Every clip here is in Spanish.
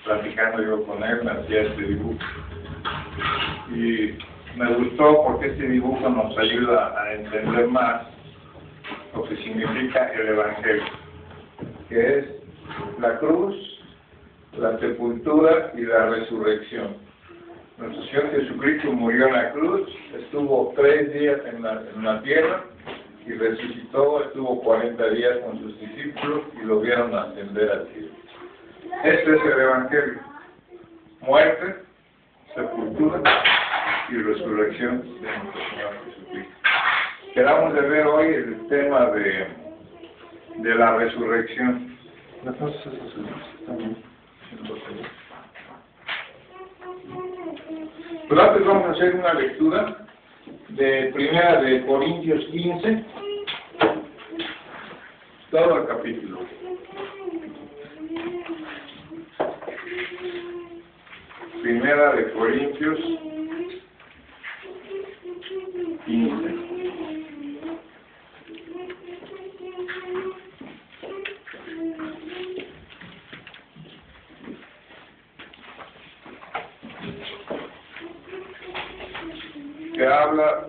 platicando yo con él, me hacía este dibujo. Y me gustó porque este dibujo nos ayuda a entender más lo que significa el Evangelio, que es la cruz, la sepultura y la resurrección. Nuestro Señor Jesucristo murió en la cruz, estuvo 3 días en la tierra y resucitó, estuvo 40 días con sus discípulos y lo vieron ascender al cielo. Este es el Evangelio: muerte, sepultura y resurrección de nuestro Señor Jesucristo. Quedamos de ver hoy el tema de la resurrección. Pues antes vamos a hacer una lectura de Primera de Corintios 15, todo el capítulo. Primera de Corintios 15. Que habla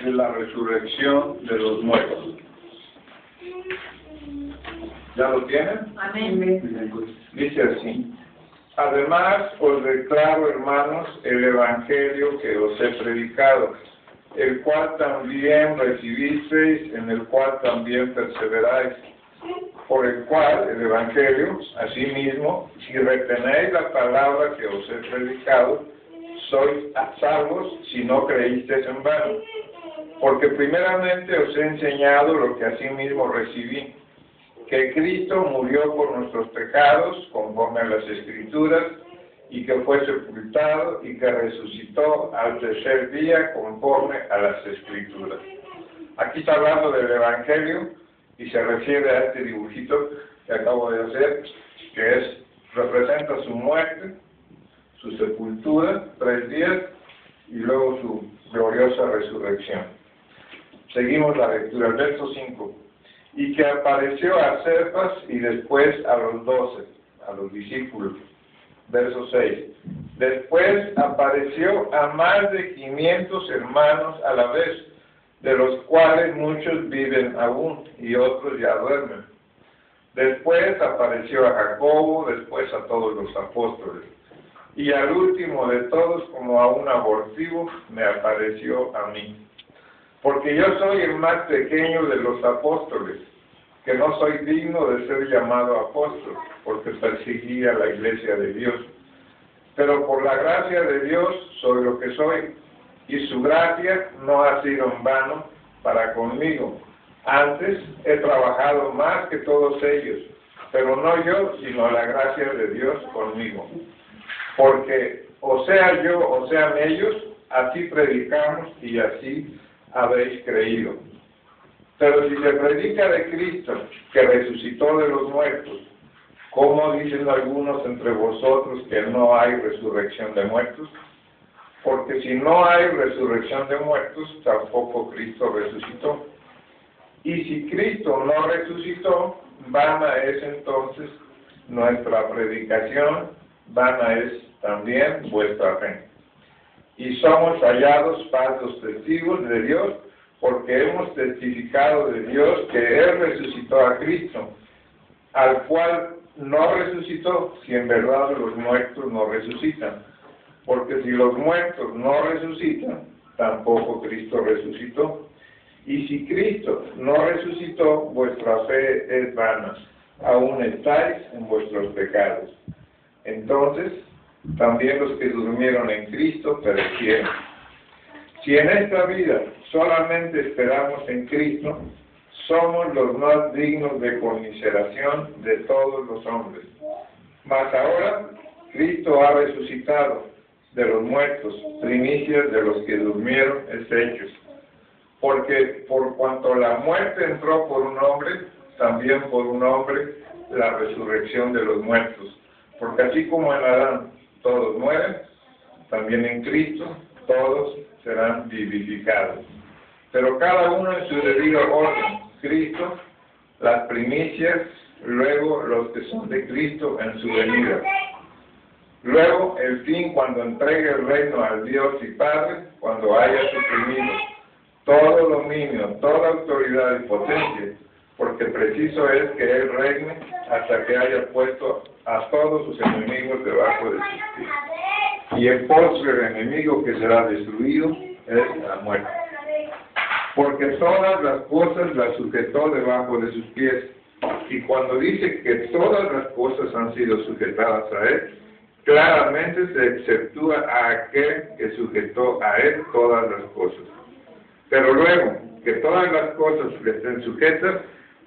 de la resurrección de los muertos. ¿Ya lo tienen? Amén. Dice así: además os declaro, hermanos, el Evangelio que os he predicado, el cual también recibisteis, en el cual también perseveráis, por el cual, el Evangelio, asimismo, si retenéis la palabra que os he predicado, sois salvos si no creísteis en vano. Porque primeramente os he enseñado lo que asimismo recibí, que Cristo murió por nuestros pecados, conforme a las Escrituras, y que fue sepultado, y que resucitó al tercer día, conforme a las Escrituras. Aquí está hablando del Evangelio, y se refiere a este dibujito que acabo de hacer, que representa su muerte, su sepultura, 3 días, y luego su gloriosa resurrección. Seguimos la lectura, el verso 5. Y que apareció a Cefas y después a los 12, a los discípulos. Verso 6. Después apareció a más de 500 hermanos a la vez, de los cuales muchos viven aún y otros ya duermen. Después apareció a Jacobo, después a todos los apóstoles. Y al último de todos, como a un abortivo, me apareció a mí. Porque yo soy el más pequeño de los apóstoles, que no soy digno de ser llamado apóstol, porque perseguía la iglesia de Dios. Pero por la gracia de Dios soy lo que soy, y su gracia no ha sido en vano para conmigo. Antes he trabajado más que todos ellos, pero no yo, sino la gracia de Dios conmigo. Porque o sea yo, o sean ellos, así predicamos y así habéis creído. Pero si se predica de Cristo, que resucitó de los muertos, ¿cómo dicen algunos entre vosotros que no hay resurrección de muertos? Porque si no hay resurrección de muertos, tampoco Cristo resucitó. Y si Cristo no resucitó, vana es entonces nuestra predicación, vana es también vuestra fe. Y somos hallados falsos testigos de Dios, porque hemos testificado de Dios que Él resucitó a Cristo, al cual no resucitó, si en verdad los muertos no resucitan. Porque si los muertos no resucitan, tampoco Cristo resucitó. Y si Cristo no resucitó, vuestra fe es vana, aún estáis en vuestros pecados. Entonces, también los que durmieron en Cristo perecieron. Si en esta vida solamente esperamos en Cristo, somos los más dignos de conmiseración de todos los hombres. Mas ahora, Cristo ha resucitado de los muertos, primicias de los que durmieron hechos. Porque por cuanto la muerte entró por un hombre, también por un hombre la resurrección de los muertos. Porque así como en Adán todos mueren, también en Cristo todos serán vivificados. Pero cada uno en su debido orden. Cristo, las primicias, luego los que son de Cristo en su venida. Luego, el fin, cuando entregue el reino al Dios y Padre, cuando haya suprimido todo dominio, toda autoridad y potencia, porque preciso es que Él reine hasta que haya puesto a todos sus enemigos debajo de sus pies. Y el postrer enemigo que será destruido es la muerte. Porque todas las cosas las sujetó debajo de sus pies. Y cuando dice que todas las cosas han sido sujetadas a Él, claramente se exceptúa a aquel que sujetó a Él todas las cosas. Pero luego que todas las cosas le estén sujetas,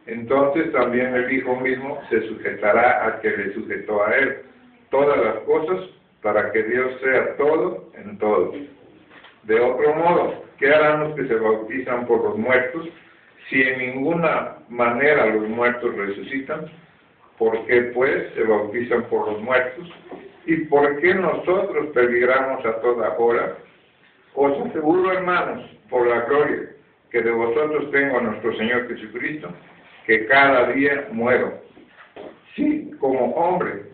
entonces también el Hijo mismo se sujetará al que le sujetó a Él todas las cosas, para que Dios sea todo en todo. De otro modo, ¿qué harán los que se bautizan por los muertos, si en ninguna manera los muertos resucitan? ¿Por qué pues se bautizan por los muertos? ¿Y por qué nosotros peligramos a toda hora? Os aseguro, hermanos, por la gloria que de vosotros tengo a nuestro Señor Jesucristo, que cada día muero. Si como hombre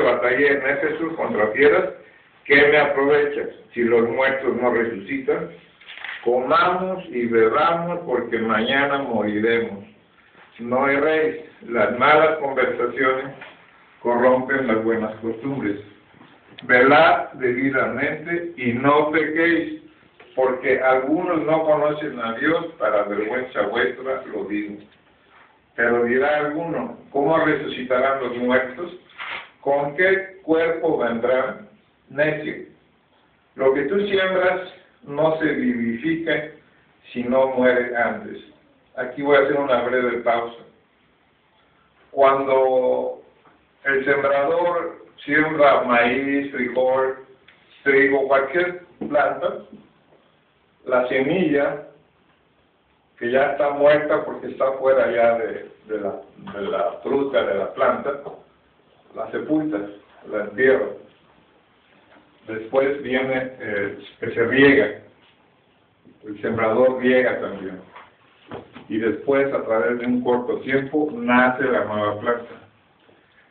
batallé en Éfeso contra fieras, ¿qué me aprovecha si los muertos no resucitan? Comamos y bebamos, porque mañana moriremos. No erréis, las malas conversaciones corrompen las buenas costumbres. Velad debidamente y no pequéis, porque algunos no conocen a Dios, para vergüenza vuestra lo digo. Pero dirá alguno, ¿cómo resucitarán los muertos? ¿Con qué cuerpo vendrán? Necio. Lo que tú siembras no se vivifica si no muere antes. Aquí voy a hacer una breve pausa. Cuando el sembrador siembra maíz, frijol, trigo, cualquier planta, la semilla, que ya está muerta porque está fuera ya de la fruta, de la planta, la sepulta, la entierra. Después viene que se riega, el sembrador riega también. Y después, a través de un corto tiempo, nace la nueva planta.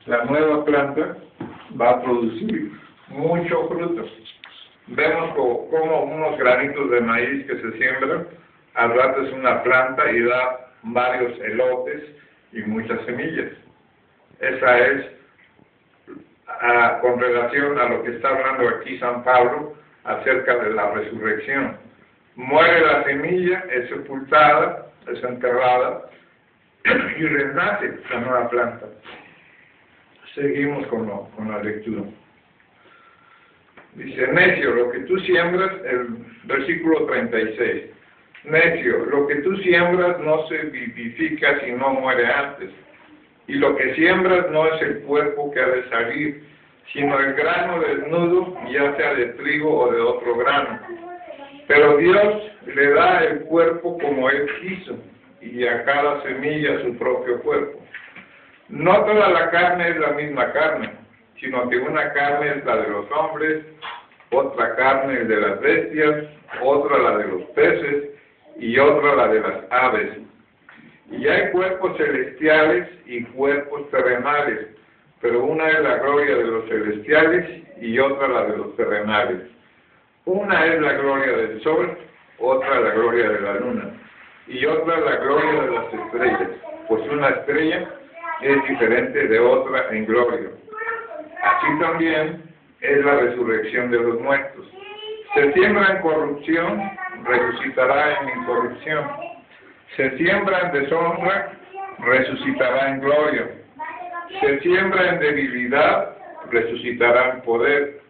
La nueva planta va a producir mucho fruto. Vemos como unos granitos de maíz que se siembran, al rato es una planta y da varios elotes y muchas semillas. Esa es con relación a lo que está hablando aquí San Pablo acerca de la resurrección. Muere la semilla, es sepultada, es enterrada y renace la nueva planta. Seguimos con la lectura. Dice, necio, lo que tú siembras, el versículo 36. Necio, lo que tú siembras no se vivifica si no muere antes. Y lo que siembras no es el cuerpo que ha de salir, sino el grano desnudo, ya sea de trigo o de otro grano. Pero Dios le da el cuerpo como Él quiso, y a cada semilla su propio cuerpo. No toda la carne es la misma carne, sino que una carne es la de los hombres, otra carne es de las bestias, otra la de los peces, y otra la de las aves. Y hay cuerpos celestiales y cuerpos terrenales, pero una es la gloria de los celestiales y otra la de los terrenales. Una es la gloria del sol, otra la gloria de la luna, y otra la gloria de las estrellas, pues una estrella es diferente de otra en gloria. Así también es la resurrección de los muertos. Se siembra en corrupción, resucitará en incorrupción. Se siembra en deshonra, resucitará en gloria. Se siembra en debilidad, resucitará en poder.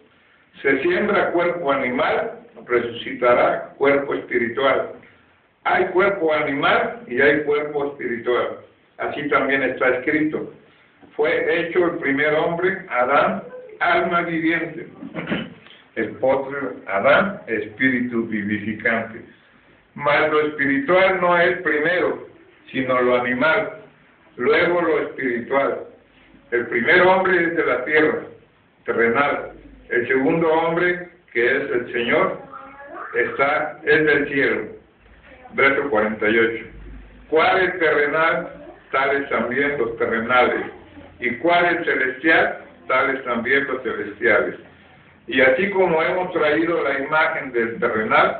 Se siembra cuerpo animal, resucitará cuerpo espiritual. Hay cuerpo animal y hay cuerpo espiritual. Así también está escrito. Fue hecho el primer hombre, Adán, alma viviente. El postre, Adán, espíritu vivificante. Mas lo espiritual no es primero, sino lo animal, luego lo espiritual. El primer hombre es de la tierra, terrenal. El segundo hombre, que es el Señor, es del cielo. Verso 48. ¿Cuál es terrenal? Tales también los terrenales. ¿Y cuál es celestial? mortales también los celestiales. Y así como hemos traído la imagen del terrenal,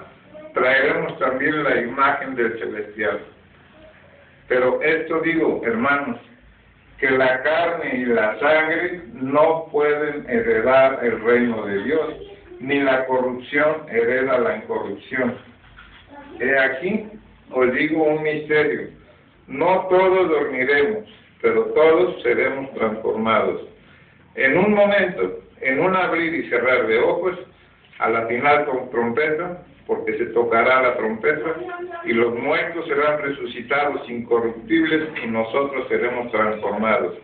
traeremos también la imagen del celestial. Pero esto digo, hermanos, que la carne y la sangre no pueden heredar el reino de Dios, ni la corrupción hereda la incorrupción. He aquí, os digo un misterio, no todos dormiremos, pero todos seremos transformados. En un momento, en un abrir y cerrar de ojos, a la final con trompeta, porque se tocará la trompeta, y los muertos serán resucitados incorruptibles, y nosotros seremos transformados.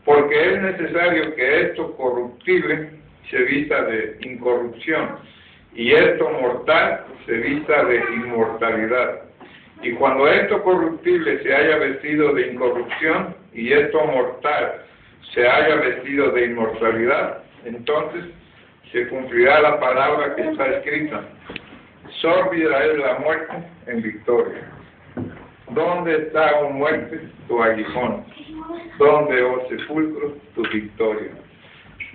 Porque es necesario que esto corruptible se vista de incorrupción, y esto mortal se vista de inmortalidad. Y cuando esto corruptible se haya vestido de incorrupción, y esto mortal se haya vestido de inmortalidad, entonces se cumplirá la palabra que está escrita: sorbe Israel la muerte en victoria. ¿Dónde está, oh muerte, tu aguijón? ¿Dónde, oh sepulcro, tu victoria?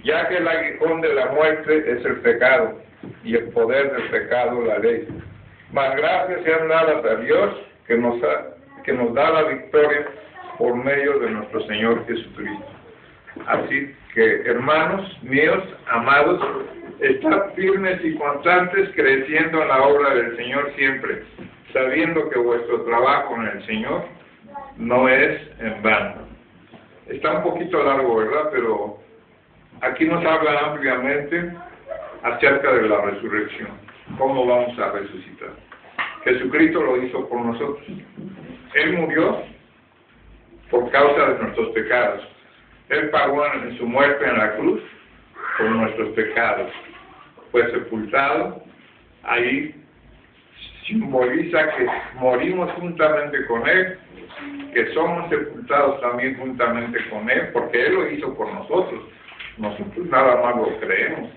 Ya que el aguijón de la muerte es el pecado, y el poder del pecado la ley. Mas gracias sean dadas a Dios que nos da la victoria por medio de nuestro Señor Jesucristo. Así que, hermanos míos, amados, estad firmes y constantes, creciendo en la obra del Señor siempre, sabiendo que vuestro trabajo en el Señor no es en vano. Está un poquito largo, ¿verdad? Pero aquí nos habla ampliamente acerca de la resurrección. ¿Cómo vamos a resucitar? Jesucristo lo hizo por nosotros. Él murió por causa de nuestros pecados. Él pagó en su muerte en la cruz por nuestros pecados. Fue sepultado. Ahí simboliza que morimos juntamente con Él, que somos sepultados también juntamente con Él, porque Él lo hizo por nosotros. Nosotros nada más lo creemos.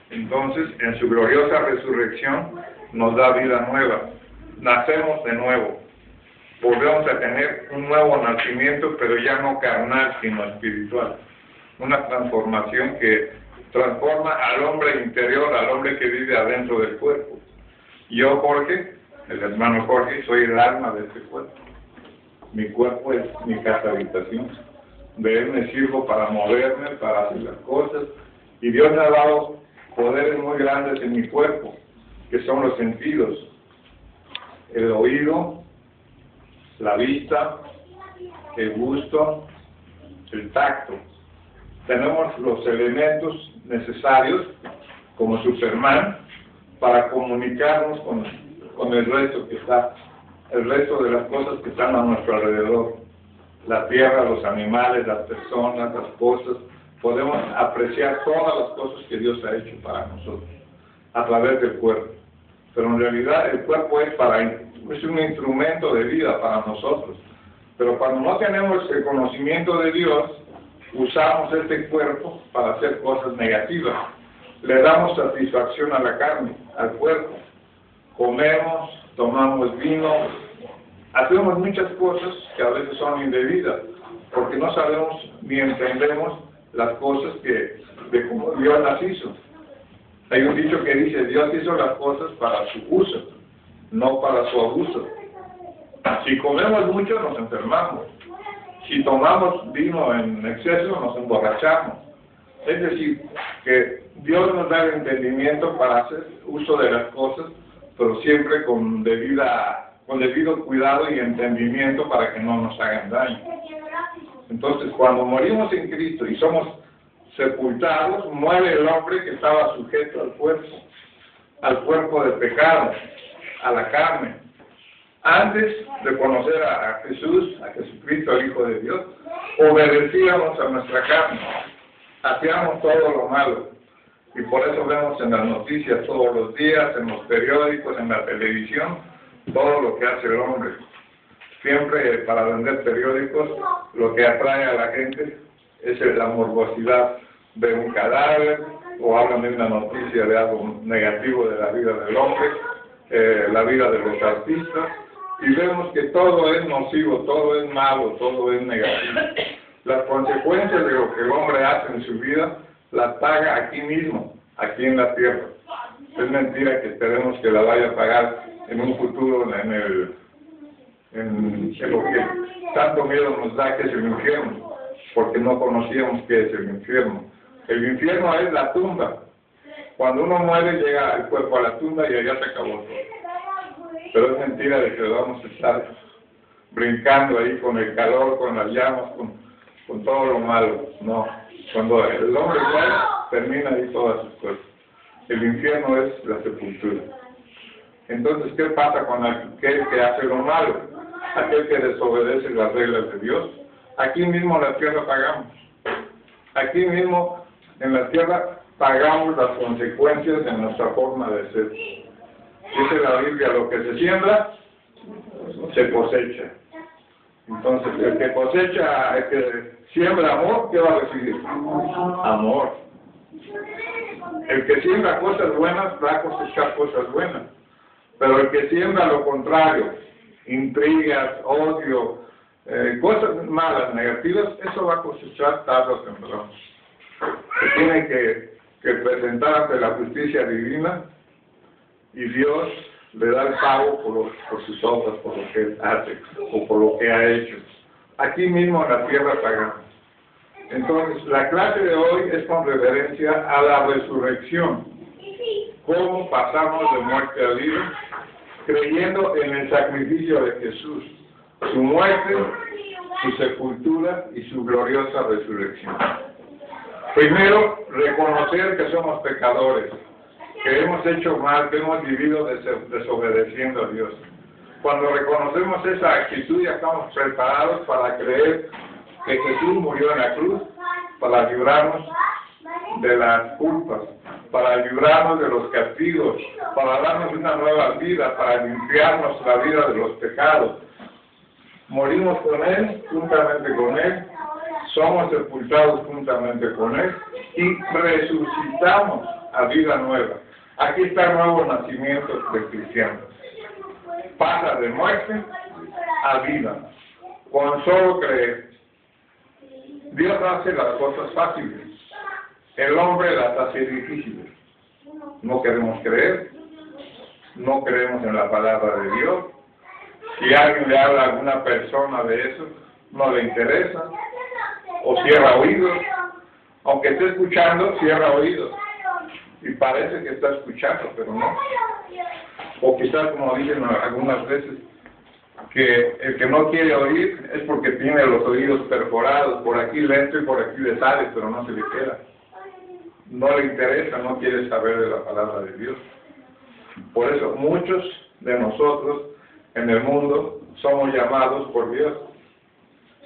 Entonces, en su gloriosa resurrección nos da vida nueva. Nacemos de nuevo. Volvemos a tener un nuevo nacimiento, pero ya no carnal, sino espiritual. Una transformación que transforma al hombre interior, al hombre que vive adentro del cuerpo. Yo, Jorge, el hermano Jorge, soy el alma de este cuerpo. Mi cuerpo es mi casa habitación. De él me sirvo para moverme, para hacer las cosas. Y Dios me ha dado poderes muy grandes en mi cuerpo, que son los sentidos. El oído, la vista, el gusto, el tacto. Tenemos los elementos necesarios, como Superman, para comunicarnos con el resto que está, el resto de las cosas que están a nuestro alrededor. La tierra, los animales, las personas, las cosas. Podemos apreciar todas las cosas que Dios ha hecho para nosotros, a través del cuerpo. Pero en realidad el cuerpo es un instrumento de vida para nosotros. Pero cuando no tenemos el conocimiento de Dios, usamos este cuerpo para hacer cosas negativas. Le damos satisfacción a la carne, al cuerpo. Comemos, tomamos vino, hacemos muchas cosas que a veces son indebidas, porque no sabemos ni entendemos las cosas de cómo Dios las hizo. Hay un dicho que dice: Dios hizo las cosas para su uso, no para su abuso. Si comemos mucho, nos enfermamos. Si tomamos vino en exceso, nos emborrachamos. Es decir, que Dios nos da el entendimiento para hacer uso de las cosas, pero siempre con debido cuidado y entendimiento para que no nos hagan daño. Entonces, cuando morimos en Cristo y somos sepultados, muere el hombre que estaba sujeto al cuerpo de pecado, a la carne. Antes de conocer a Jesús, a Jesucristo, el Hijo de Dios, obedecíamos a nuestra carne, hacíamos todo lo malo. Y por eso vemos en las noticias todos los días, en los periódicos, en la televisión, todo lo que hace el hombre. Siempre para vender periódicos, lo que atrae a la gente es la morbosidad de un cadáver, o hablan de una noticia de algo negativo de la vida del hombre, la vida de los artistas, y vemos que todo es nocivo, todo es malo, todo es negativo. Las consecuencias de lo que el hombre hace en su vida las paga aquí mismo, aquí en la tierra. Es mentira que esperemos que la vaya a pagar en un futuro en lo que tanto miedo nos da, que es el infierno, porque no conocíamos qué es el infierno. El infierno es la tumba. Cuando uno muere llega el cuerpo a la tumba y allá se acabó todo. Pero es mentira de que vamos a estar brincando ahí con el calor, con las llamas, con todo lo malo. No, cuando el hombre muere, termina ahí todas sus cosas. El infierno es la sepultura. Entonces, ¿qué pasa con aquel que hace lo malo? Aquel que desobedece las reglas de Dios. Aquí mismo en la tierra pagamos. Aquí mismo en la tierra pagamos las consecuencias de nuestra forma de ser. Dice la Biblia, lo que se siembra, se cosecha. Entonces, el que cosecha, el que siembra amor, ¿qué va a recibir? Amor. El que siembra cosas buenas, va a cosechar cosas buenas. Pero el que siembra lo contrario, intrigas, odio, cosas malas, negativas, eso va a cosechar tarde o temprano. Se tiene que presentar ante la justicia divina y Dios le da el pago por sus obras, por lo que él hace o por lo que ha hecho. Aquí mismo en la tierra pagamos. Entonces, la clase de hoy es con referencia a la resurrección. Cómo pasamos de muerte a vida, creyendo en el sacrificio de Jesús, su muerte, su sepultura y su gloriosa resurrección. Primero, reconocer que somos pecadores, que hemos hecho mal, que hemos vivido desobedeciendo a Dios. Cuando reconocemos esa actitud, ya estamos preparados para creer que Jesús murió en la cruz para librarnos de las culpas, para librarnos de los castigos, para darnos una nueva vida, para limpiarnos la vida de los pecados. Morimos con Él, juntamente con Él, somos sepultados juntamente con Él y resucitamos a vida nueva. Aquí está el nuevo nacimiento del cristiano. Pasa de muerte a vida, con solo creer. Dios hace las cosas fáciles, el hombre las hace difíciles. No queremos creer, no creemos en la palabra de Dios. Si alguien le habla a alguna persona de eso, no le interesa, o cierra oídos. Aunque esté escuchando, cierra oídos. Y parece que está escuchando, pero no. O quizás, como dicen algunas veces, que el que no quiere oír es porque tiene los oídos perforados, por aquí le entra y por aquí le sale, pero no se le queda. No le interesa, no quiere saber de la palabra de Dios. Por eso muchos de nosotros en el mundo somos llamados por Dios.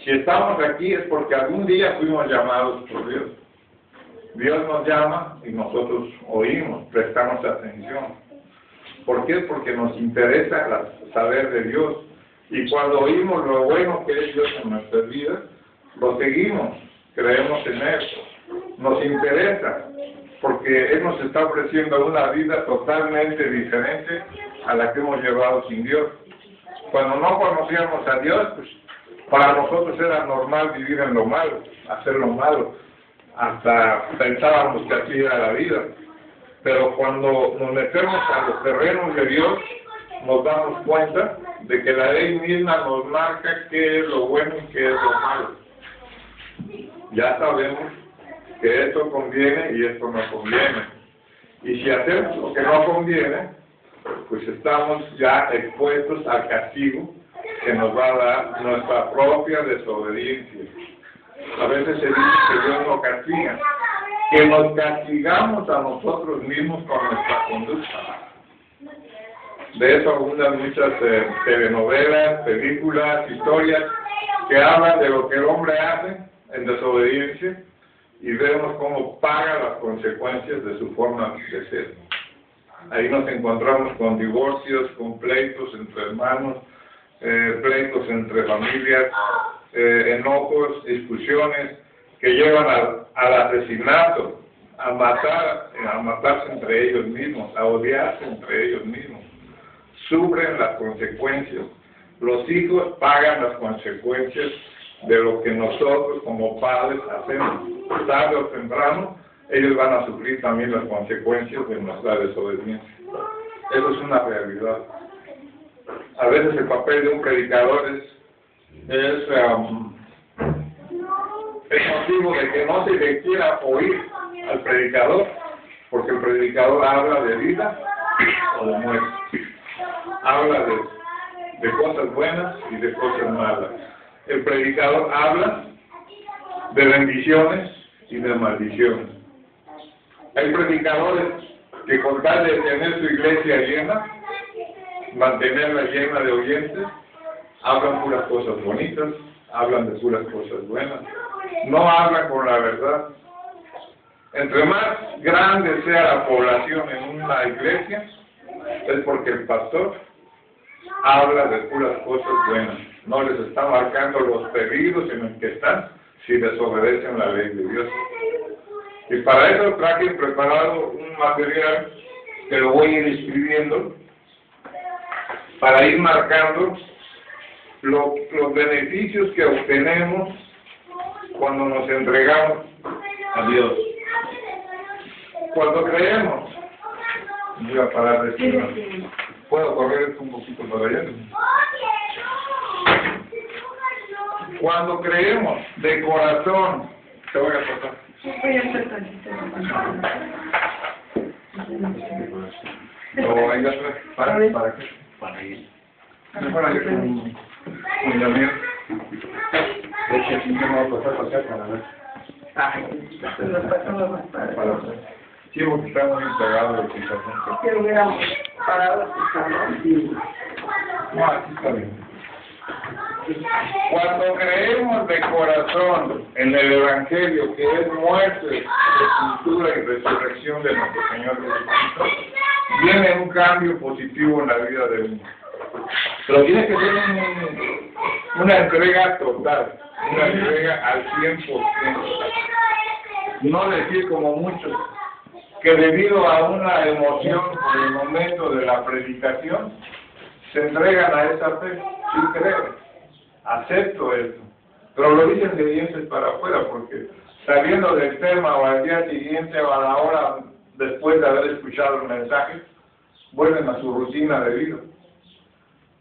Si estamos aquí es porque algún día fuimos llamados por Dios. Dios nos llama y nosotros oímos, prestamos atención. ¿Por qué? Porque nos interesa saber de Dios. Y cuando oímos lo bueno que es Dios en nuestras vidas, lo seguimos, creemos en Él. Nos interesa, porque Él nos está ofreciendo una vida totalmente diferente a la que hemos llevado sin Dios. Cuando no conocíamos a Dios, pues para nosotros era normal vivir en lo malo, hacer lo malo. Hasta pensábamos que así era la vida. Pero cuando nos metemos a los terrenos de Dios, nos damos cuenta de que la ley misma nos marca qué es lo bueno y qué es lo malo. Ya sabemos que esto conviene y esto no conviene. Y si hacemos lo que no conviene, pues estamos ya expuestos al castigo que nos va a dar nuestra propia desobediencia. A veces se dice que Dios nos castiga, que nos castigamos a nosotros mismos con nuestra conducta. De eso abundan muchas telenovelas, películas, historias que hablan de lo que el hombre hace en desobediencia y vemos cómo paga las consecuencias de su forma de ser. Ahí nos encontramos con divorcios, con pleitos entre hermanos, pleitos entre familias, enojos, discusiones que llevan al asesinato, a matarse entre ellos mismos, a odiarse entre ellos mismos. Sufren las consecuencias. Los hijos pagan las consecuencias de lo que nosotros como padres hacemos. Tarde o temprano, ellos van a sufrir también las consecuencias de nuestra desobediencia. Eso es una realidad. A veces el papel de un predicador es motivo de que no se le quiera oír al predicador, porque el predicador habla de vida o de muerte. Habla de cosas buenas y de cosas malas. El predicador habla de bendiciones y de maldiciones. Hay predicadores que con tal de tener su iglesia llena, mantenerla llena de oyentes, hablan puras cosas bonitas, hablan de puras cosas buenas, no hablan con la verdad. Entre más grande sea la población en una iglesia, es porque el pastor habla de puras cosas buenas, no les está marcando los peligros en los que están si desobedecen la ley de Dios. Y para eso traje preparado un material que lo voy a ir escribiendo para ir marcando los beneficios que obtenemos cuando nos entregamos a Dios. Cuando creemos, voy a parar de escribir. ¿Puedo correr un poquito para allá? Cuando creemos de corazón, te voy a cortar. No, ahí ya ¿para qué? Para ir. Para ir con Daniel. De hecho, aquí me voy a pasar para ver. Sí, porque está muy pegado el pizarrón. Que hubiéramos parado el pizarrón. No, aquí está bien. Cuando creemos de corazón en el Evangelio, que es muerte, sepultura y resurrección de nuestro Señor Jesucristo, viene un cambio positivo en la vida de uno. Pero tiene que ser una entrega total, una entrega al 100%. No decir como muchos, que debido a una emoción por el momento de la predicación, se entregan a esa fe. Sí creo, acepto esto, pero lo dicen de dientes para afuera, porque saliendo del tema o al día siguiente o a la hora después de haber escuchado el mensaje, vuelven a su rutina de vida.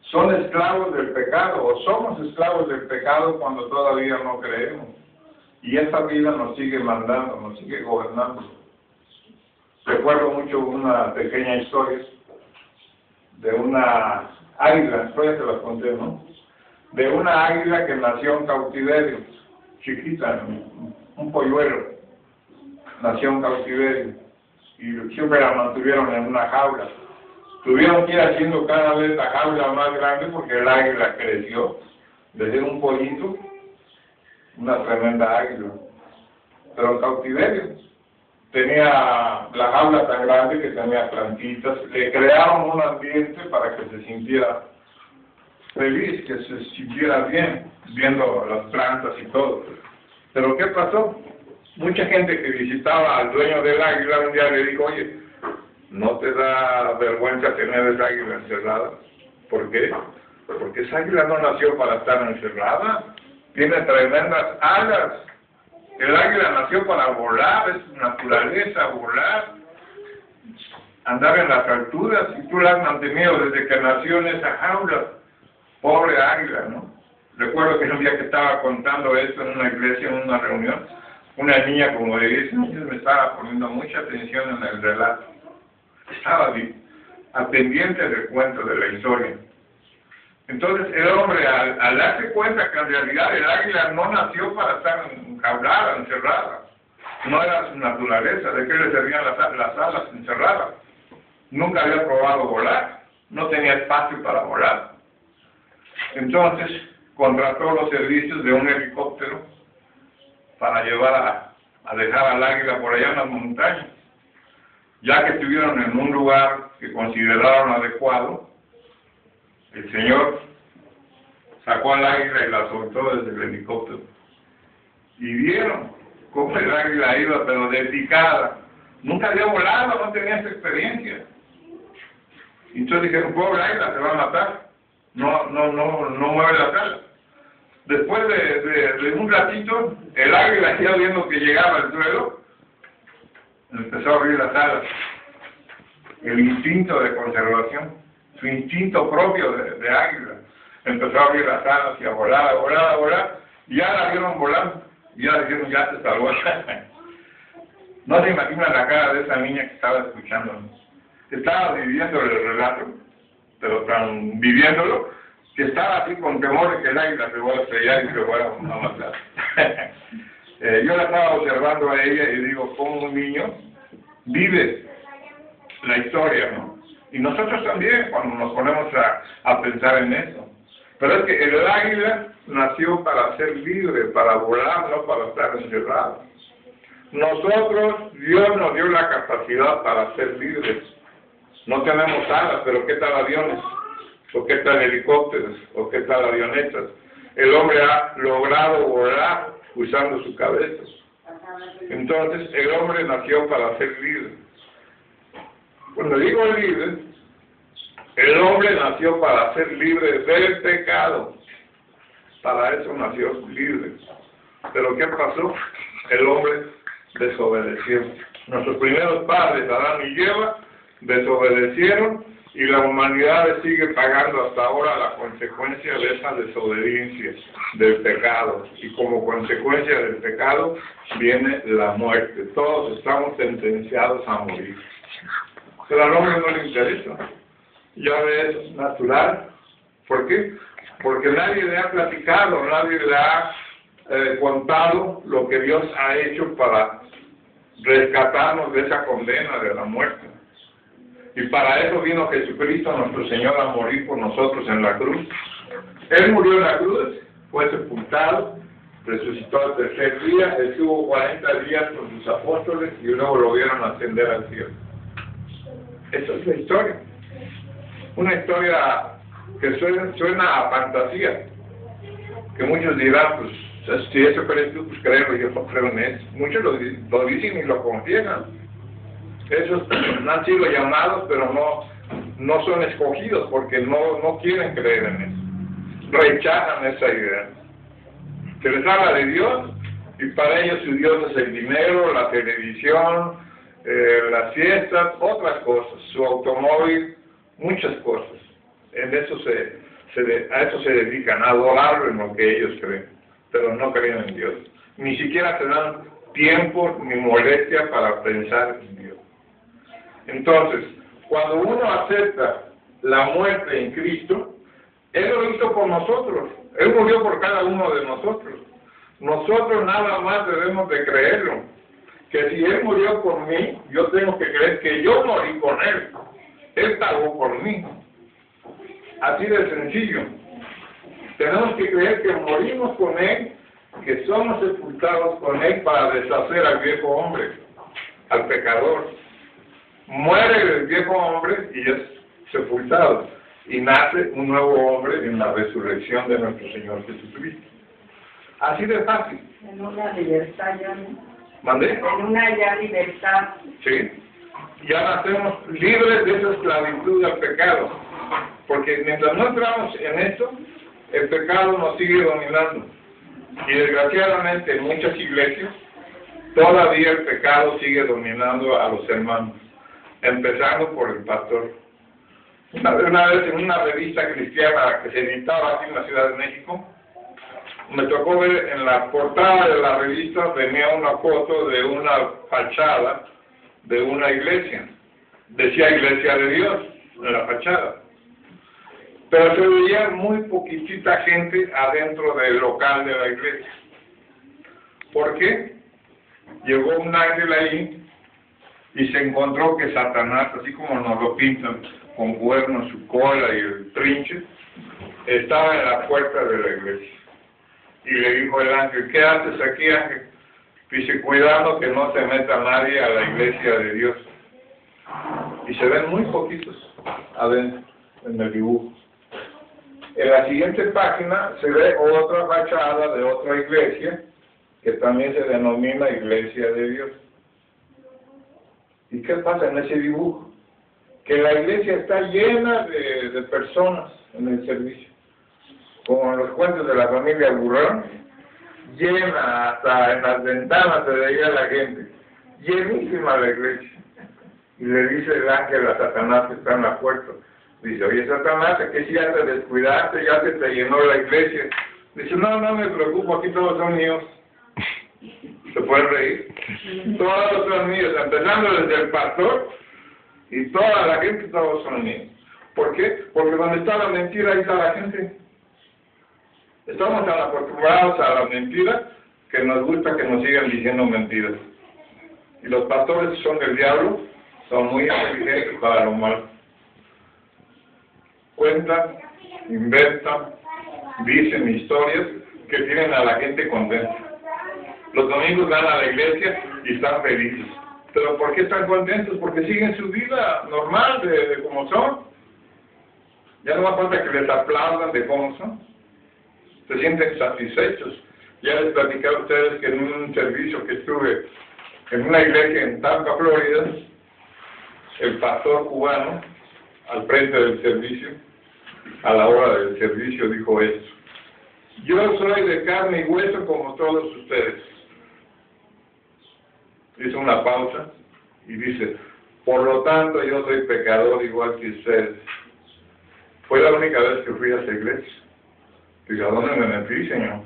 Son esclavos del pecado, o somos esclavos del pecado cuando todavía no creemos. Y esta vida nos sigue mandando, nos sigue gobernando. Recuerdo mucho una pequeña historia de una águila, después se las conté, ¿no? De una águila que nació en cautiverio, chiquita, un polluelo, nació en cautiverio, y siempre la mantuvieron en una jaula. Tuvieron que ir haciendo cada vez la jaula más grande porque el águila creció, desde un pollito, una tremenda águila, pero en cautiverio. Tenía la jaula tan grande que tenía plantitas, le crearon un ambiente para que se sintiera feliz, que se sintiera bien, viendo las plantas y todo. Pero ¿qué pasó? Mucha gente que visitaba al dueño del águila un día le dijo, oye, ¿no te da vergüenza tener esa águila encerrada? ¿Por qué? Porque esa águila no nació para estar encerrada, tiene tremendas alas. El águila nació para volar, es su naturaleza, volar, andar en las alturas, y tú la has mantenido desde que nació en esa jaula. Pobre águila, ¿no? Recuerdo que un día que estaba contando esto en una iglesia, en una reunión, una niña como de 10 años me estaba poniendo mucha atención en el relato. Estaba pendiente del cuento, de la historia. Entonces el hombre, al darse cuenta que en realidad el águila no nació para estar enjaulada, encerrada, no era su naturaleza, ¿de qué le servían las alas encerradas? Nunca había probado volar, no tenía espacio para volar. Entonces contrató los servicios de un helicóptero para llevar a dejar al águila por allá en las montañas. Ya que estuvieron en un lugar que consideraron adecuado, el Señor sacó al águila y la soltó desde el helicóptero. Y vieron cómo el águila iba, pero de picada. Nunca había volado, no tenía esa experiencia. Y entonces dijeron, pobre águila, se va a matar. No mueve la cara. Después de un ratito, el águila ya viendo que llegaba al suelo, empezó a abrir las alas. El instinto de conservación, su instinto propio de águila, empezó a abrir las alas y a volar, a volar, a volar, y ya la vieron volando, y ya dijeron, ya se salvó. No se imaginan la cara de esa niña que estaba escuchando. Estaba viviendo el relato, pero tan viviéndolo, que estaba así con temor de que el águila se fuera a estrellar y se fuera a matar. Yo la estaba observando a ella y digo, como un niño vive la historia, ¿no? Y nosotros también, cuando nos ponemos a pensar en eso. Pero es que el águila nació para ser libre, para volar, no para estar encerrado. Nosotros, Dios nos dio la capacidad para ser libres. No tenemos alas, pero ¿qué tal aviones? ¿O qué tal helicópteros? ¿O qué tal avionetas? El hombre ha logrado volar usando su cabeza. Entonces, el hombre nació para ser libre. Cuando digo libre, el hombre nació para ser libre del pecado. Para eso nació libre. Pero ¿qué pasó? El hombre desobedeció. Nuestros primeros padres, Adán y Eva, desobedecieron y la humanidad sigue pagando hasta ahora la consecuencia de esa desobediencia, del pecado. Y como consecuencia del pecado viene la muerte. Todos estamos sentenciados a morir. Pero al hombre no le interesa. Ya es natural. ¿Por qué? Porque nadie le ha platicado, nadie le ha contado lo que Dios ha hecho para rescatarnos de esa condena de la muerte. Y para eso vino Jesucristo, nuestro Señor, a morir por nosotros en la cruz. Él murió en la cruz, fue sepultado, resucitó al tercer día, estuvo 40 días con sus apóstoles y luego lo vieron ascender al cielo. Esa es la historia. Una historia que suena a fantasía, que muchos dirán, pues, si eso crees tú, pues créelo, yo no creo en eso. Muchos lo dicen y lo confiesan. Esos han sido llamados, pero no son escogidos porque no quieren creer en eso. Rechazan esa idea. Se les habla de Dios y para ellos su Dios es el dinero, la televisión, las fiestas, otras cosas, su automóvil, muchas cosas. En eso a eso se dedican, a adorarlo en lo que ellos creen, pero no creen en Dios. Ni siquiera se dan tiempo ni molestia para pensar en Dios. Entonces, cuando uno acepta la muerte en Cristo, Él lo hizo por nosotros. Él murió por cada uno de nosotros. Nosotros nada más debemos de creerlo. Que si Él murió por mí, yo tengo que creer que yo morí con Él. Él pagó por mí. Así de sencillo. Tenemos que creer que morimos con Él, que somos sepultados con Él para deshacer al viejo hombre, al pecador. Muere el viejo hombre y es sepultado. Y nace un nuevo hombre en la resurrección de nuestro Señor Jesucristo. Así de fácil. En una libertad ya, ¿no? ¿Mandé? En una ya libertad. Sí. Ya nacemos libres de esa esclavitud al pecado. Porque mientras no entramos en esto, el pecado nos sigue dominando. Y desgraciadamente en muchas iglesias, todavía el pecado sigue dominando a los hermanos. Empezando por el pastor. Una vez en una revista cristiana que se editaba aquí en la Ciudad de México, me tocó ver en la portada de la revista, venía una foto de una fachada de una iglesia. Decía Iglesia de Dios en la fachada. Pero se veía muy poquitita gente adentro del local de la iglesia. ¿Por qué? Llegó un ángel ahí y se encontró que Satanás, así como nos lo pintan, con cuernos, su cola y el trinche, estaba en la puerta de la iglesia. Y le dijo el ángel, ¿qué haces aquí, ángel? Dice, cuidando que no se meta nadie a la iglesia de Dios. Y se ven muy poquitos adentro, en el dibujo. En la siguiente página se ve otra fachada de otra iglesia, que también se denomina Iglesia de Dios. ¿Y qué pasa en ese dibujo? Que la iglesia está llena de personas en el servicio. como en los cuentos de la familia Burrón, llena, hasta en las ventanas se veía la gente, llenísima la iglesia. Y le dice el ángel a Satanás que está en la puerta, dice, oye Satanás, que si ya te descuidaste, ya se te llenó la iglesia. Dice, no, no me preocupo, aquí todos son míos. ¿Se pueden reír? Todos son míos, empezando desde el pastor y toda la gente, todos son míos. ¿Por qué? Porque donde está la mentira, ahí está la gente. Estamos tan acostumbrados a la mentira que nos gusta que nos sigan diciendo mentiras. Y los pastores son del diablo, son muy inteligentes para lo malo. Cuentan, inventan, dicen historias que tienen a la gente contenta. Los domingos van a la iglesia y están felices. ¿Pero por qué están contentos? Porque siguen su vida normal, de como son. Ya no hace falta que les aplaudan de cómo son. Se sienten satisfechos. Ya les platicé a ustedes que en un servicio que estuve en una iglesia en Tampa, Florida, el pastor cubano, al frente del servicio, a la hora del servicio, dijo esto: yo soy de carne y hueso como todos ustedes. Hizo una pausa y dice, por lo tanto yo soy pecador igual que ustedes. Fue la única vez que fui a esa iglesia. Dice, ¿a dónde me metí, Señor?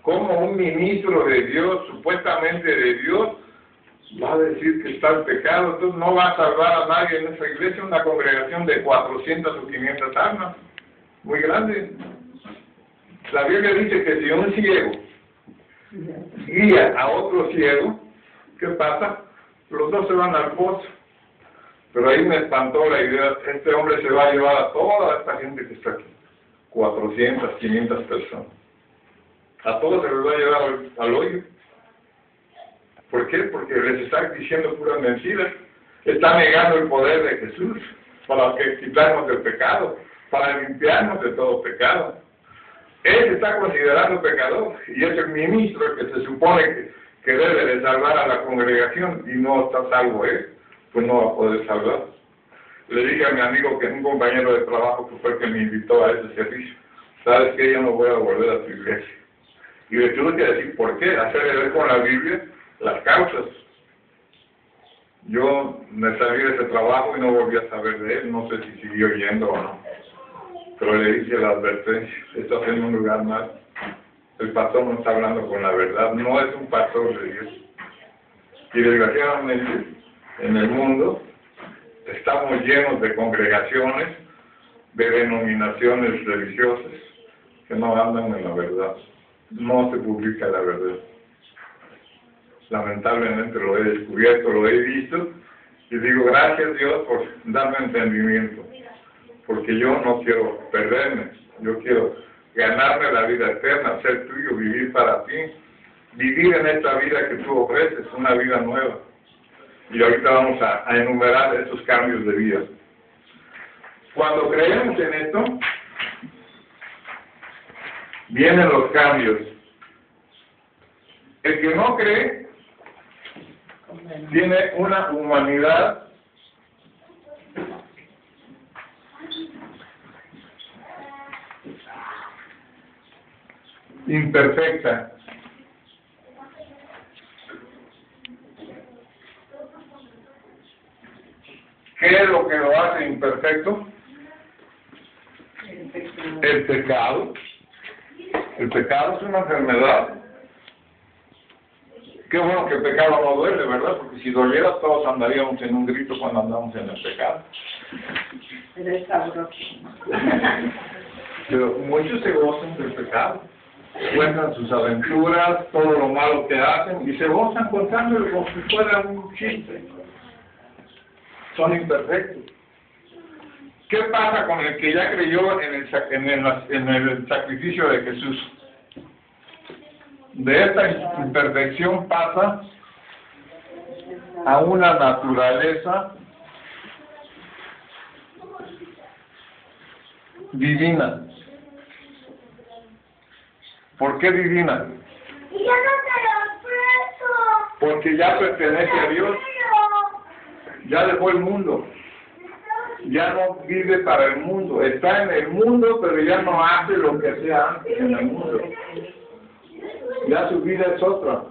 ¿Cómo un ministro de Dios, supuestamente de Dios, va a decir que está en pecado? Entonces no va a salvar a nadie en esa iglesia, una congregación de 400 o 500 almas, muy grande. La Biblia dice que si un ciego guía a otro ciego, ¿qué pasa? Los dos se van al pozo. Pero ahí me espantó la idea, este hombre se va a llevar a toda esta gente que está aquí, 400, 500 personas. A todos se los va a llevar al hoyo. ¿Por qué? Porque les está diciendo puras mentiras. Está negando el poder de Jesús para que quitarnos del pecado, para limpiarnos de todo pecado. Él se está considerando pecador y es el ministro el que se supone que debe de salvar a la congregación y no está salvo él, pues no va a poder salvar. Le dije a mi amigo, que es un compañero de trabajo, que fue el que me invitó a ese servicio, ¿sabes qué? Yo no voy a volver a tu iglesia. Y le tuve que decir, ¿por qué? Hacerle ver con la Biblia las causas. Yo me salí de ese trabajo y no volví a saber de él, no sé si siguió yendo o no. Pero le hice la advertencia, estás en un lugar mal. El pastor no está hablando con la verdad, no es un pastor de Dios. Y desgraciadamente, en el mundo, estamos llenos de congregaciones, de denominaciones religiosas, que no andan en la verdad. No se publica la verdad. Lamentablemente lo he descubierto, lo he visto, y digo, gracias Dios por darme entendimiento, porque yo no quiero perderme, yo quiero ganarme la vida eterna, ser tuyo, vivir para ti, vivir en esta vida que tú ofreces, una vida nueva. Y ahorita vamos a enumerar estos cambios de vida. Cuando creemos en esto, vienen los cambios. El que no cree tiene una humanidad imperfecta. ¿Qué es lo que lo hace imperfecto? El pecado. El pecado es una enfermedad. Qué bueno que el pecado no duele, ¿verdad? Porque si doliera todos andaríamos en un grito cuando andamos en el pecado. Pero es sabroso. Pero muchos se gozan del pecado. Cuentan sus aventuras, todo lo malo que hacen, y se gozan contándolo como si fuera un chiste. Son imperfectos. ¿Qué pasa con el que ya creyó en el sacrificio de Jesús? De esta imperfección pasa a una naturaleza divina. ¿Por qué divina? Porque ya pertenece a Dios. Ya dejó el mundo. ya no vive para el mundo, está en el mundo, pero ya no hace lo que hacía antes en el mundo. Ya su vida es otra.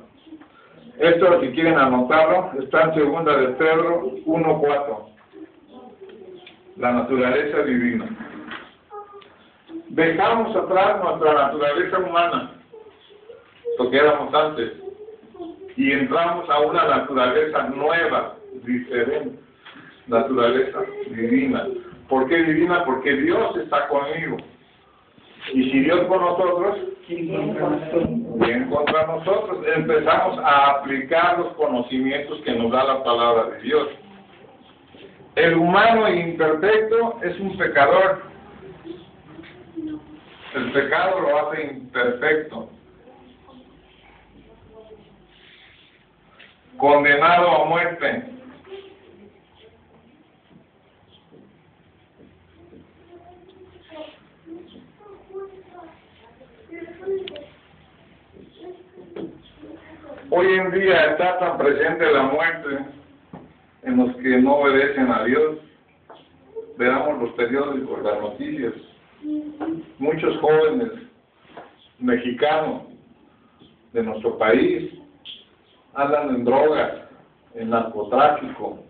Esto, si quieren anotarlo, está en segunda de Pedro 1:4. La naturaleza divina. Dejamos atrás nuestra naturaleza humana, lo que éramos antes, y entramos a una naturaleza nueva, diferente, naturaleza divina. ¿Por qué divina? Porque Dios está conmigo. Y si Dios con nosotros, bien contra nosotros. Empezamos a aplicar los conocimientos que nos da la palabra de Dios. El humano imperfecto es un pecador. El pecado lo hace imperfecto. Condenado a muerte. Hoy en día está tan presente la muerte en los que no obedecen a Dios. Veamos los periódicos, las noticias. Muchos jóvenes mexicanos de nuestro país andan en drogas, en narcotráfico.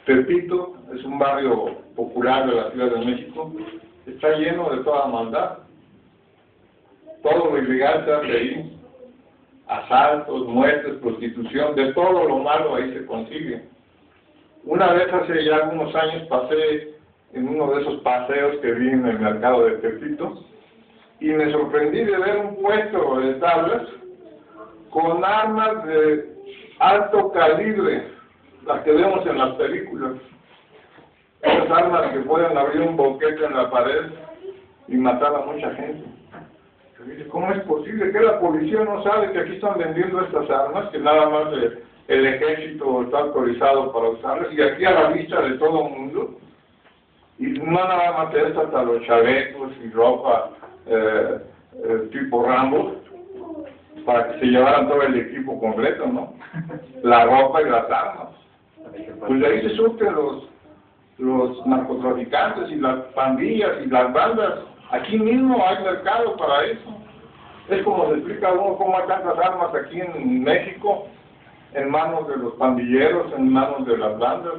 Tepito es un barrio popular de la Ciudad de México, está lleno de toda maldad. Todo lo ilegal se hace ahí. Asaltos, muertes, prostitución, de todo lo malo ahí se consigue. Una vez hace ya algunos años pasé en uno de esos paseos que vi en el mercado de Tepito y me sorprendí de ver un puesto de tablas con armas de alto calibre, las que vemos en las películas. Esas armas que pueden abrir un boquete en la pared y matar a mucha gente. ¿Cómo es posible que la policía no sabe que aquí están vendiendo estas armas, que nada más el ejército está autorizado para usarlas, y aquí a la vista de todo el mundo? Y no nada más de estas, hasta los chalecos y ropa tipo Rambo, para que se llevaran todo el equipo completo, ¿no? La ropa y las armas. Pues de ahí se surten los narcotraficantes y las pandillas y las bandas. Aquí mismo hay mercado para eso. Es como se explica uno cómo hay tantas armas aquí en México, en manos de los pandilleros, en manos de las bandas.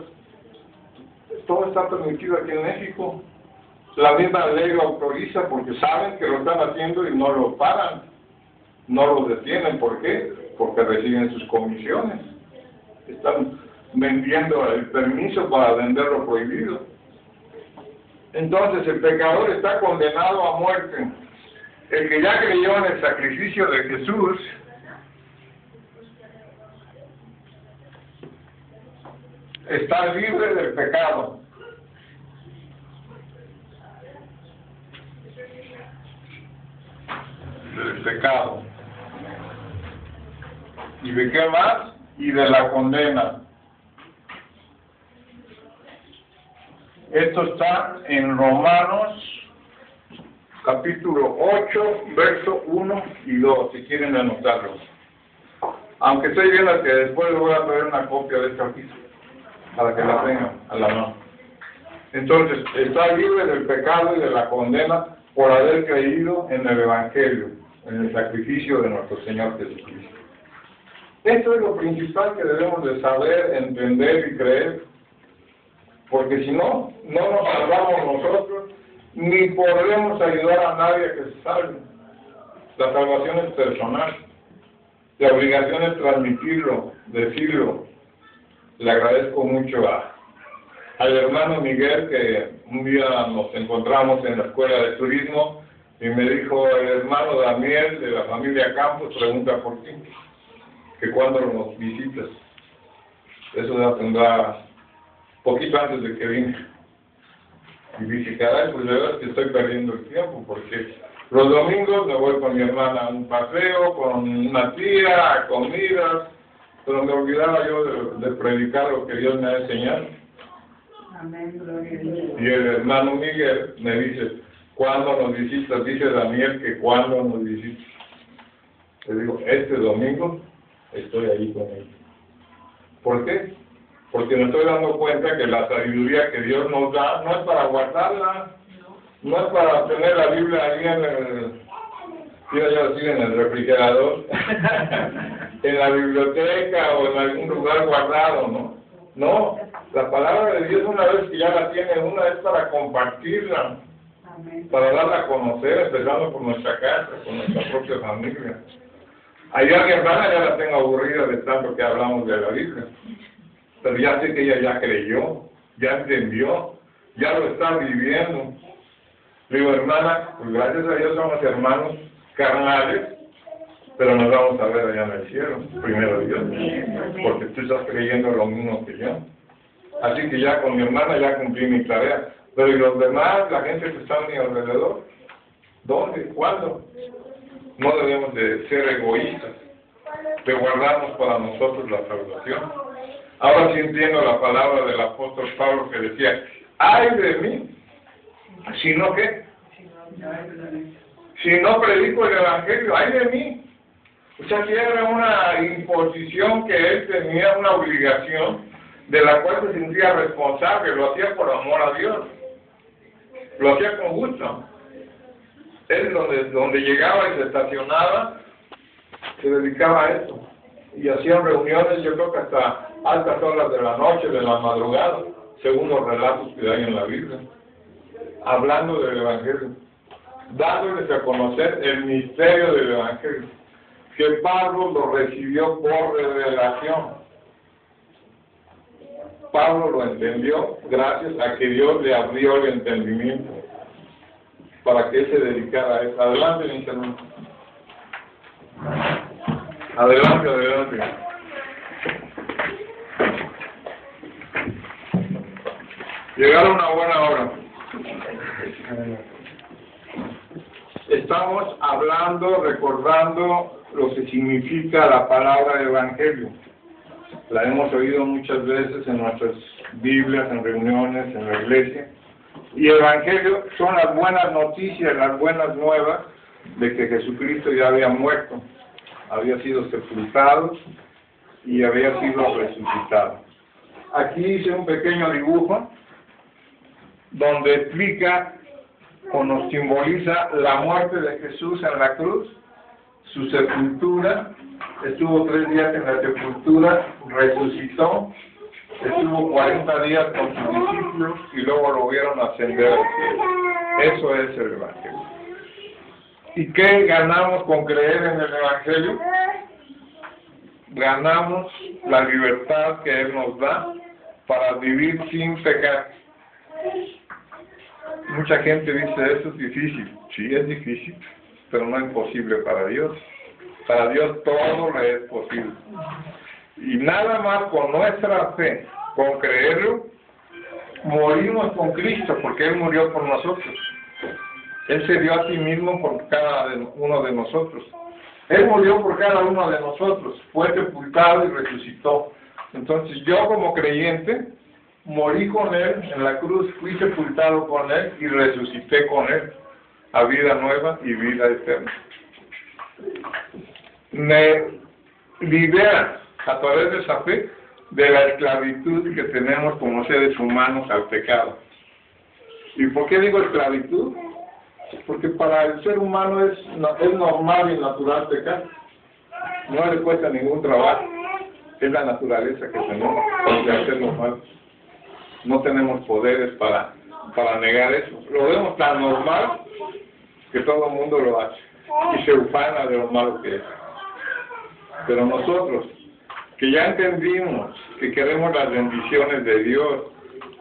Todo está permitido aquí en México. La misma ley lo autoriza porque saben que lo están haciendo y no lo paran, no lo detienen. ¿Por qué? Porque reciben sus comisiones. Están vendiendo el permiso para vender lo prohibido. Entonces el pecador está condenado a muerte. El que ya creyó en el sacrificio de Jesús está libre del pecado. Del pecado. ¿Y de qué más? Y de la condena. Esto está en Romanos capítulo 8, verso 1 y 2, si quieren anotarlo. Aunque estoy viendo que después les voy a traer una copia de esta aquí, para que la tengan a la mano. Entonces, está libre del pecado y de la condena por haber creído en el Evangelio, en el sacrificio de nuestro Señor Jesucristo. Esto es lo principal que debemos de saber, entender y creer, porque si no, no nos salvamos nosotros, ni podremos ayudar a nadie a que se salve. La salvación es personal. La obligación es transmitirlo, decirlo. Le agradezco mucho al hermano Miguel, que un día nos encontramos en la escuela de turismo y me dijo: el hermano Daniel de la familia Campos pregunta por ti, que cuándo nos visitas. Eso ya tendrá poquito antes de que vine. Y dije: caray, pues de verdad que estoy perdiendo el tiempo, porque los domingos me voy con mi hermana a un paseo, con una tía, a comidas, pero me olvidaba yo de predicar lo que Dios me ha enseñado. Amén, gloria a Dios. Y el hermano Miguel me dice: ¿cuándo nos visitas? Dice Daniel que ¿cuándo nos visitas? Le digo: este domingo estoy ahí con él. ¿Por qué? Porque me estoy dando cuenta que la sabiduría que Dios nos da no es para guardarla, no es para tener la Biblia ahí en el, quiero yo decir, en el refrigerador, en la biblioteca o en algún lugar guardado, ¿no? No, la palabra de Dios una vez que ya la tiene una es para compartirla, para darla a conocer, empezando por nuestra casa, por nuestra propia familia. Ayer mi hermana ya la tengo aburrida de tanto que hablamos de la Biblia, pero ya sé que ella ya creyó, ya entendió, ya lo está viviendo. Le digo, hermana, pues gracias a Dios somos hermanos carnales, pero nos vamos a ver allá en el cielo, primero Dios, porque tú estás creyendo lo mismo que yo. Así que ya con mi hermana ya cumplí mi tarea. Pero ¿y los demás, la gente que está a mi alrededor? ¿Dónde? ¿Cuándo? No debemos de ser egoístas, de guardarnos para nosotros la salvación. Ahora sí entiendo la palabra del apóstol Pablo que decía, ¡ay de mí! Si no, ¿qué? Si no predico el Evangelio, ¡ay de mí! O sea, que era una imposición que él tenía, una obligación, de la cual se sentía responsable, lo hacía por amor a Dios, lo hacía con gusto. Él donde llegaba y se estacionaba, se dedicaba a eso. Y hacían reuniones, yo creo que hasta altas horas de la noche, de la madrugada, según los relatos que hay en la Biblia, hablando del Evangelio, dándoles a conocer el misterio del Evangelio, que Pablo lo recibió por revelación. Pablo lo entendió gracias a que Dios le abrió el entendimiento para que él se dedicara a eso. Adelante, mi hermano. Adelante, adelante. Llegaron a una buena hora. Estamos hablando, recordando lo que significa la palabra evangelio. La hemos oído muchas veces en nuestras Biblias, en reuniones, en la iglesia. Y evangelio son las buenas noticias, las buenas nuevas de que Jesucristo ya había muerto, había sido sepultado y había sido resucitado. Aquí hice un pequeño dibujo donde explica o nos simboliza la muerte de Jesús en la cruz, su sepultura, estuvo 3 días en la sepultura, resucitó, estuvo 40 días con sus discípulos y luego lo vieron ascender al cielo. Eso es el Evangelio. ¿Y qué ganamos con creer en el Evangelio? Ganamos la libertad que Él nos da para vivir sin pecar. Mucha gente dice, eso es difícil. Sí, es difícil, pero no es imposible para Dios. Para Dios todo le es posible. Y nada más con nuestra fe, con creerlo, morimos con Cristo, porque Él murió por nosotros. Él se dio a sí mismo por cada uno de nosotros. Él murió por cada uno de nosotros, fue sepultado y resucitó. Entonces yo como creyente, morí con Él en la cruz, fui sepultado con Él y resucité con Él a vida nueva y vida eterna. Me libera a través de esa fe de la esclavitud que tenemos como seres humanos al pecado. ¿Y por qué digo esclavitud? Porque para el ser humano es normal y natural pecar. No le cuesta ningún trabajo. Es la naturaleza que tenemos de hacerlo mal. No tenemos poderes para negar eso. Lo vemos tan normal que todo el mundo lo hace. Y se ufana de lo malo que es. Pero nosotros, que ya entendimos que queremos las bendiciones de Dios,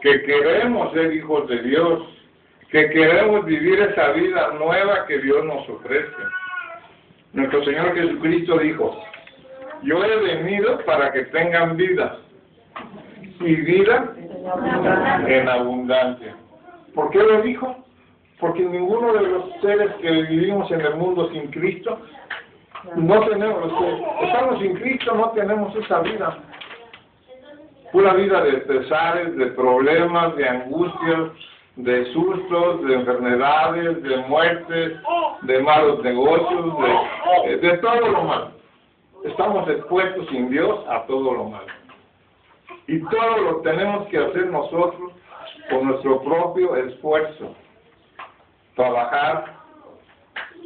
que queremos ser hijos de Dios, que queremos vivir esa vida nueva que Dios nos ofrece. Nuestro Señor Jesucristo dijo, yo he venido para que tengan vida, y vida en abundancia. ¿Por qué lo dijo? Porque ninguno de los seres que vivimos en el mundo sin Cristo, no tenemos, los que estamos sin Cristo no tenemos esa vida. Pura vida de pesares, de problemas, de angustias, de sustos, de enfermedades, de muertes, de malos negocios, de todo lo malo. Estamos expuestos sin Dios a todo lo malo. Y todo lo tenemos que hacer nosotros con nuestro propio esfuerzo. Trabajar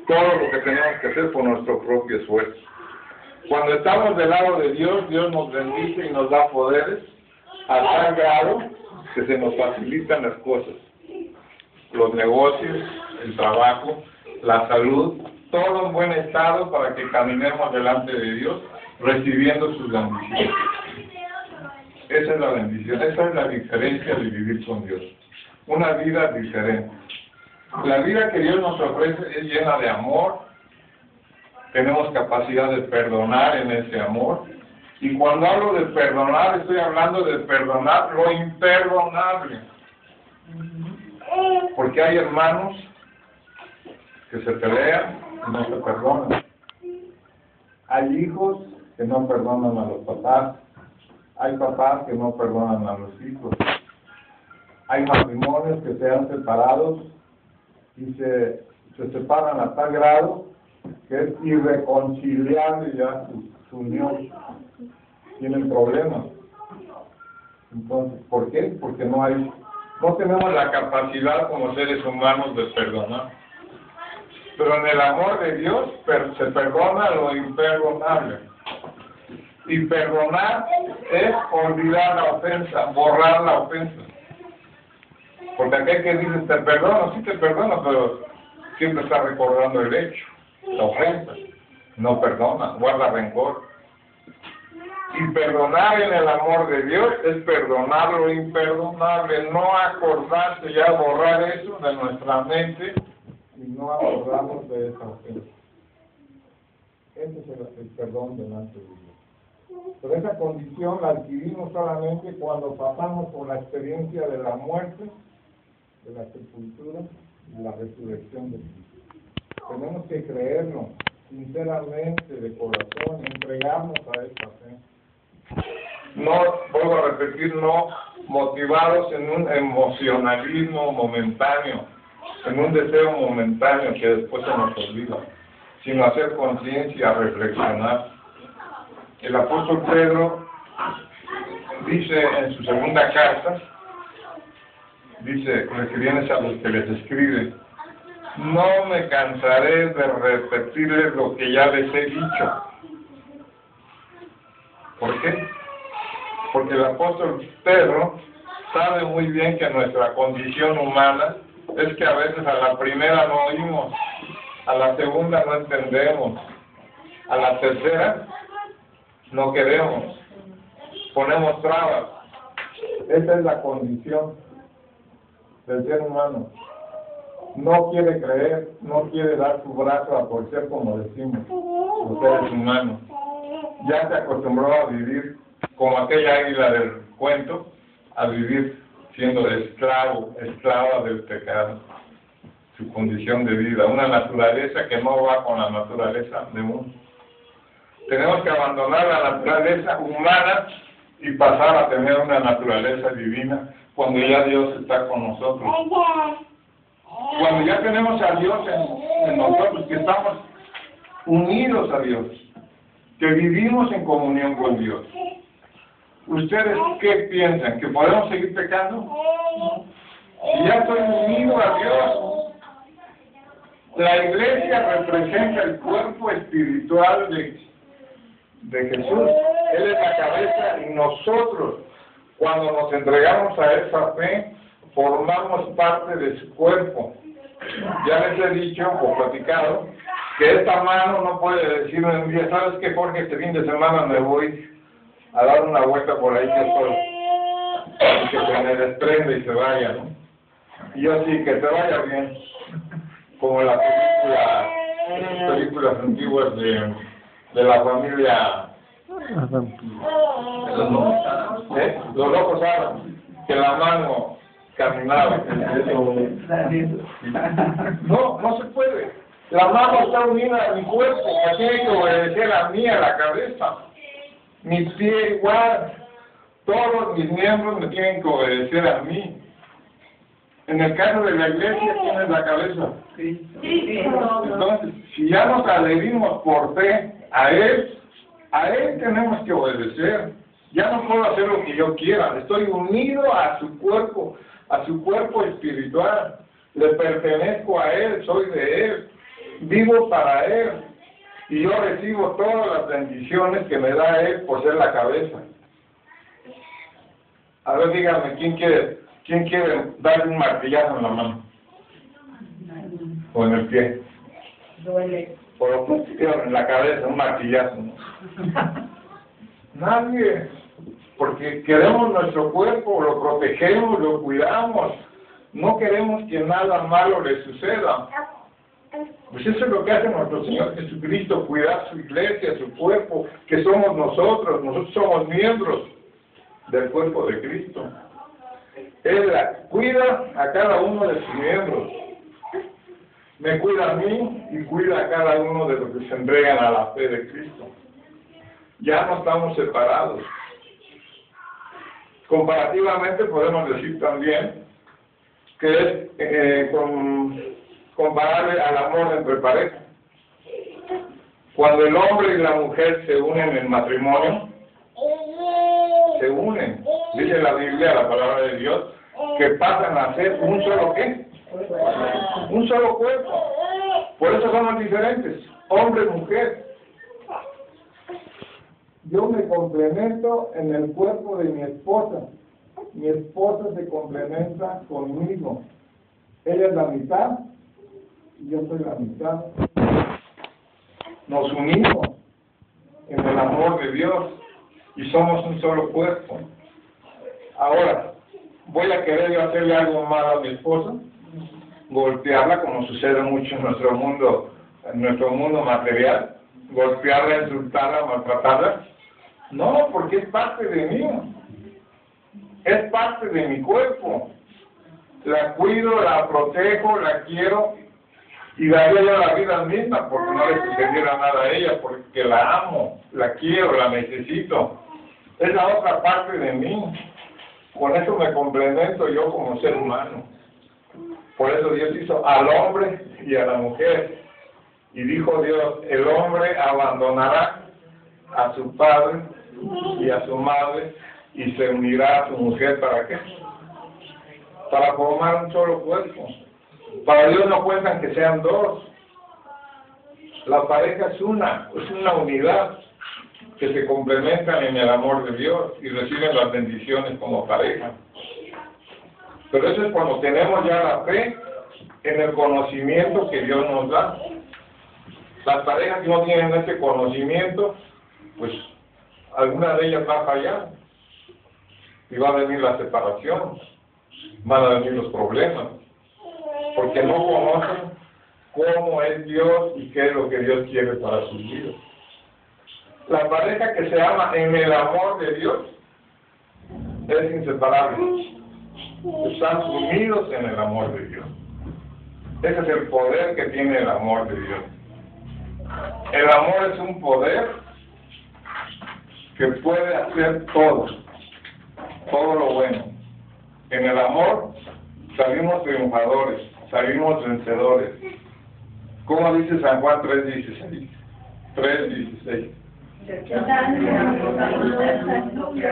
todo lo que tenemos que hacer por nuestro propio esfuerzo. Cuando estamos del lado de Dios, Dios nos bendice y nos da poderes a tal grado que se nos facilitan las cosas. Los negocios, el trabajo, la salud, todo en buen estado para que caminemos delante de Dios recibiendo sus bendiciones. Esa es la bendición, esa es la diferencia de vivir con Dios. Una vida diferente. La vida que Dios nos ofrece es llena de amor. Tenemos capacidad de perdonar en ese amor. Y cuando hablo de perdonar, estoy hablando de perdonar lo imperdonable. Porque hay hermanos que se pelean y no se perdonan. Hay hijos que no perdonan a los papás. Hay papás que no perdonan a los hijos. Hay matrimonios que se han separado y se separan a tal grado que es irreconciliable ya su unión. Tienen problemas. Entonces, ¿por qué? Porque no tenemos la capacidad como seres humanos de perdonar. Pero en el amor de Dios se perdona lo imperdonable. Y perdonar es olvidar la ofensa, borrar la ofensa. Porque aquel que dice te perdono, sí te perdono, pero siempre está recordando el hecho, la ofensa. No perdona, guarda rencor. Y perdonar en el amor de Dios es perdonar lo imperdonable, no acordarse ya, borrar eso de nuestra mente y no acordarnos de esa ofensa. Ese es el perdón delante de Dios. Pero esa condición la adquirimos solamente cuando pasamos por la experiencia de la muerte, de la sepultura y la resurrección de Cristo. Tenemos que creerlo sinceramente, de corazón, entregarnos a esta fe. No, vuelvo a repetir, no motivados en un emocionalismo momentáneo, en un deseo momentáneo que después se nos olvida, sino hacer conciencia, reflexionar. El apóstol Pedro dice en su segunda carta, dice, refiriéndose a los que les escribe, no me cansaré de repetirles lo que ya les he dicho. ¿Por qué? Porque el apóstol Pedro sabe muy bien que nuestra condición humana es que a veces a la primera no oímos, a la segunda no entendemos, a la tercera no queremos, ponemos trabas. Esa es la condición del ser humano. No quiere creer, no quiere dar su brazo a torcer, como decimos, los seres humanos. Ya se acostumbró a vivir como aquella águila del cuento, a vivir siendo esclava del pecado, su condición de vida, una naturaleza que no va con la naturaleza de uno. Tenemos que abandonar la naturaleza humana y pasar a tener una naturaleza divina cuando ya Dios está con nosotros. Cuando ya tenemos a Dios en nosotros, que estamos unidos a Dios, que vivimos en comunión con Dios. ¿Ustedes qué piensan? ¿Que podemos seguir pecando? Si ya estoy unido a Dios. La iglesia representa el cuerpo espiritual de Jesús. Él es la cabeza y nosotros, cuando nos entregamos a esa fe, formamos parte de su cuerpo. Ya les he dicho o platicado que esta mano no puede decirme un día, ¿sabes qué, Jorge? Este fin de semana me voy a dar una vuelta por ahí que estoy, y que se me desprende y se vaya, ¿no? Y yo sí, que te vaya bien, como las películas antiguas de la familia, los locos árabes, que la mano caminaba. No se puede. La mano está unida a mi cuerpo, que tiene que obedecer a mí, a la cabeza. Mi pie igual. Todos mis miembros me tienen que obedecer a mí. En el caso de la iglesia, ¿quién es la cabeza? Entonces, si ya nos adherimos por fe a Él tenemos que obedecer. Ya no puedo hacer lo que yo quiera, estoy unido a su cuerpo espiritual, le pertenezco a Él, soy de Él, vivo para Él, y yo recibo todas las bendiciones que me da Él por ser la cabeza. A ver, díganme, ¿quién quiere darle un martillazo en la mano? O en el pie. Duele. O lo pusieron en la cabeza, un martillazo. Nadie. Porque queremos nuestro cuerpo, lo protegemos, lo cuidamos. No queremos que nada malo le suceda. Pues eso es lo que hace nuestro Señor Jesucristo, cuidar su iglesia, su cuerpo, que somos nosotros. Nosotros somos miembros del cuerpo de Cristo. Él cuida a cada uno de sus miembros. Me cuida a mí y cuida a cada uno de los que se entregan a la fe de Cristo. Ya no estamos separados. Comparativamente podemos decir también que es comparable al amor entre pareja. Cuando el hombre y la mujer se unen en matrimonio, se unen, dice la Biblia, la palabra de Dios, que pasan a ser un solo ¿qué? Un solo cuerpo. Por eso somos diferentes, hombre y mujer. Yo me complemento en el cuerpo de mi esposa se complementa conmigo. Ella es la mitad y yo soy la mitad. Nos unimos en el amor de Dios y somos un solo cuerpo. Ahora, ¿voy a querer yo hacerle algo malo a mi esposa? Golpearla, como sucede mucho en nuestro mundo material, golpearla, insultarla, maltratarla. No, porque es parte de mí, es parte de mi cuerpo. La cuido, la protejo, la quiero y daría yo la vida misma porque no le sucediera nada a ella, porque la amo, la quiero, la necesito. Es la otra parte de mí. Con eso me complemento yo como ser humano. Por eso Dios hizo al hombre y a la mujer. Y dijo Dios, el hombre abandonará a su padre y a su madre y se unirá a su mujer. ¿Para qué? Para formar un solo cuerpo. Para Dios no cuentan que sean dos. La pareja es una unidad que se complementan en el amor de Dios y reciben las bendiciones como pareja. Pero eso es cuando tenemos ya la fe en el conocimiento que Dios nos da. Las parejas que no tienen ese conocimiento, pues alguna de ellas va a fallar y va a venir la separación, van a venir los problemas, porque no conocen cómo es Dios y qué es lo que Dios quiere para sus vidas. La pareja que se ama en el amor de Dios es inseparable. Están unidos en el amor de Dios. Ese es el poder que tiene el amor de Dios. El amor es un poder que puede hacer todo lo bueno. En el amor salimos triunfadores, salimos vencedores. ¿Cómo dice San Juan 3:16? 3:16. Que ha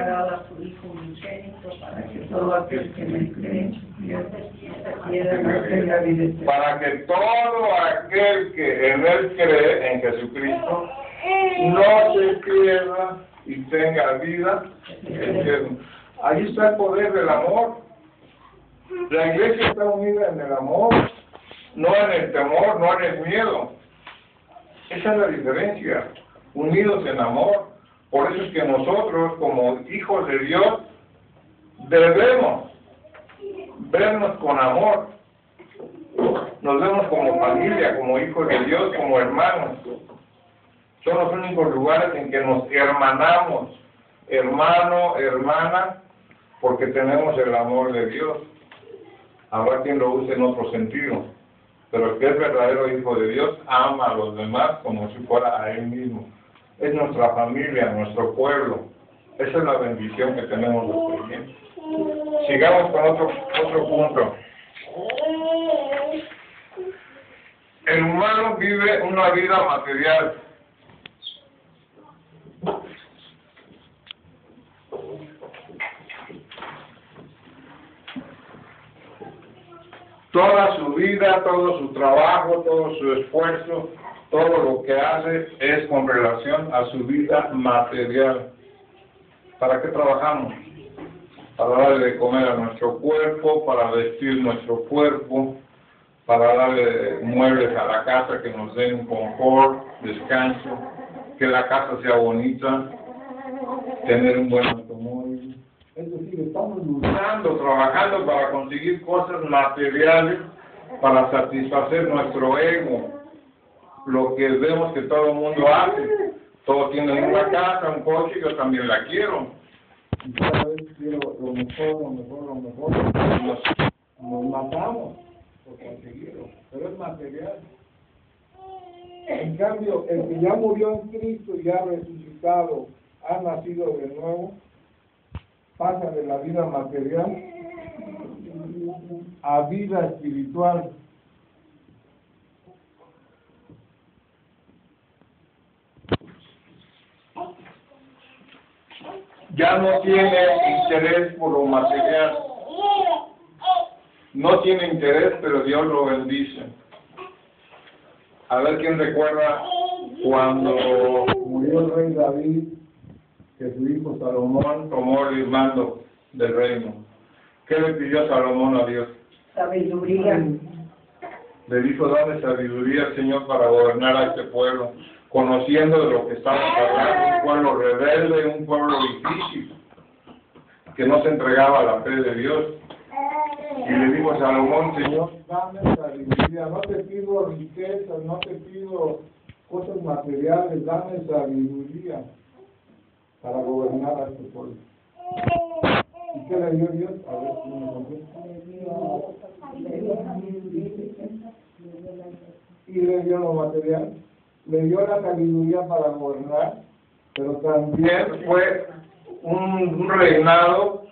dado a su Hijo unigénito para que todo aquel que me cree no tenga vida eterna. Para que todo aquel que en Él cree, en Jesucristo, no se pierda y tenga vida eterna. Ahí está el poder del amor. La iglesia está unida en el amor, no en el temor, no en el miedo. Esa es la diferencia. Unidos en amor. Por eso es que nosotros, como hijos de Dios, debemos vernos con amor. Nos vemos como familia, como hijos de Dios, como hermanos. Son los únicos lugares en que nos hermanamos, hermano, hermana, porque tenemos el amor de Dios. Habrá quien lo use en otro sentido, pero el que es verdadero hijo de Dios ama a los demás como si fuera a él mismo. Es nuestra familia, nuestro pueblo. Esa es la bendición que tenemos los creyentes. Sigamos con otro punto. El humano vive una vida material. Toda su vida, todo su trabajo, todo su esfuerzo, todo lo que hace es con relación a su vida material. ¿Para qué trabajamos? Para darle de comer a nuestro cuerpo, para vestir nuestro cuerpo, para darle muebles a la casa que nos den confort, descanso, que la casa sea bonita, tener un buen automóvil. Es decir, estamos luchando, trabajando para conseguir cosas materiales, para satisfacer nuestro ego, lo que vemos que todo el mundo hace. Todos tienen una casa, un coche, yo también la quiero. Y cada vez quiero lo mejor, nos matamos por conseguirlo, pero es material. En cambio, el que ya murió en Cristo y ha resucitado, ha nacido de nuevo, pasa de la vida material a vida espiritual. Ya no tiene interés por lo material. No tiene interés, pero Dios lo bendice. A ver quién recuerda cuando murió el rey David, que su hijo Salomón tomó el mando del reino. ¿Qué le pidió Salomón a Dios? Sabiduría. Le dijo, dame sabiduría, Señor, para gobernar a este pueblo, conociendo de lo que estamos hablando, un pueblo rebelde, un pueblo difícil, que no se entregaba a la fe de Dios. Y le dijo a Salomón, Señor, dame sabiduría, no te pido riquezas, no te pido cosas materiales, dame sabiduría para gobernar a este pueblo. ¿Y qué le dio Dios? A ver si me contesta. Y le dio lo material, le dio la sabiduría para gobernar, pero también fue un reinado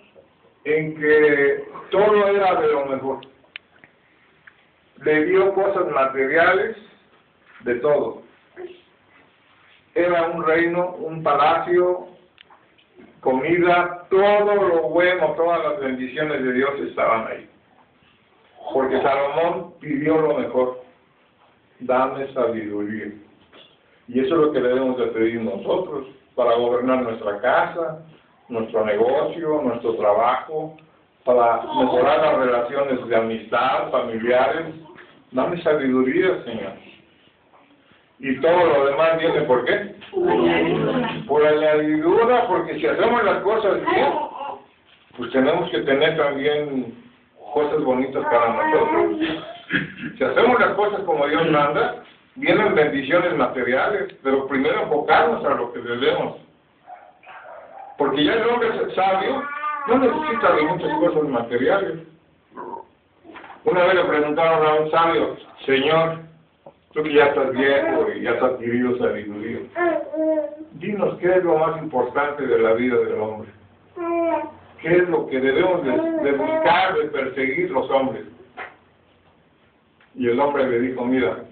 en que todo era de lo mejor. Le dio cosas materiales de todo. Era un reino, un palacio, comida, todo lo bueno, todas las bendiciones de Dios estaban ahí. Porque Salomón pidió lo mejor. Dame sabiduría. Y eso es lo que debemos de pedir nosotros para gobernar nuestra casa, nuestro negocio, nuestro trabajo, para mejorar las relaciones de amistad, familiares. Dame sabiduría, Señor. Y todo lo demás viene, ¿por qué? Por añadidura, porque si hacemos las cosas bien, pues tenemos que tener también cosas bonitas para nosotros. Si hacemos las cosas como Dios manda, vienen bendiciones materiales, pero primero enfocarnos a lo que debemos. Porque ya el hombre sabio no necesita de muchas cosas materiales. Una vez le preguntaron a un sabio, Señor, tú que ya estás viejo y ya has adquirido sabiduría, dinos qué es lo más importante de la vida del hombre. ¿Qué es lo que debemos de buscar, de perseguir los hombres? Y el hombre le dijo, mira,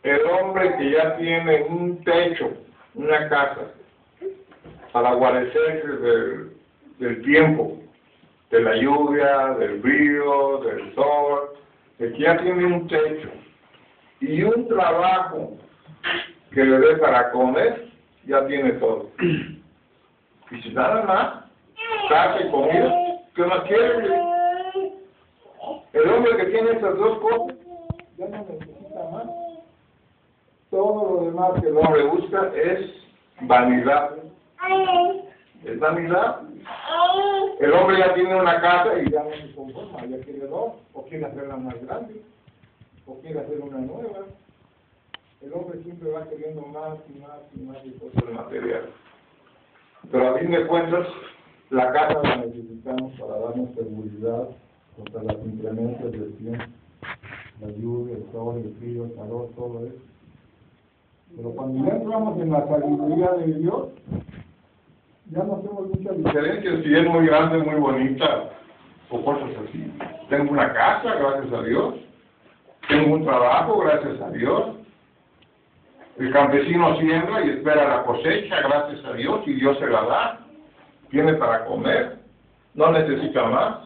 el hombre que ya tiene un techo, una casa, para guarecerse del tiempo, de la lluvia, del frío, del sol, el que ya tiene un techo y un trabajo que le dé para comer, ya tiene todo. Y si nada más, casa y comida, ¿qué más quiere? El hombre que tiene esas dos cosas, ya no necesita más. Todo lo demás que el hombre busca es vanidad. Es vanidad. El hombre ya tiene una casa y ya no se conforma, ya quiere dos, o quiere hacerla más grande, o quiere hacer una nueva. El hombre siempre va queriendo más y más y más de cosas materiales. Pero a fin de cuentas, la casa la necesitamos para darnos seguridad contra las inclemencias del tiempo, la lluvia, el sol, el frío, el calor, todo eso. Pero cuando ya entramos en la sabiduría de Dios, ya no hacemos mucha diferencia si es muy grande, muy bonita, o cosas así. Tengo una casa, gracias a Dios. Tengo un trabajo, gracias a Dios. El campesino siembra y espera la cosecha, gracias a Dios, y Dios se la da. Tiene para comer, no necesita más.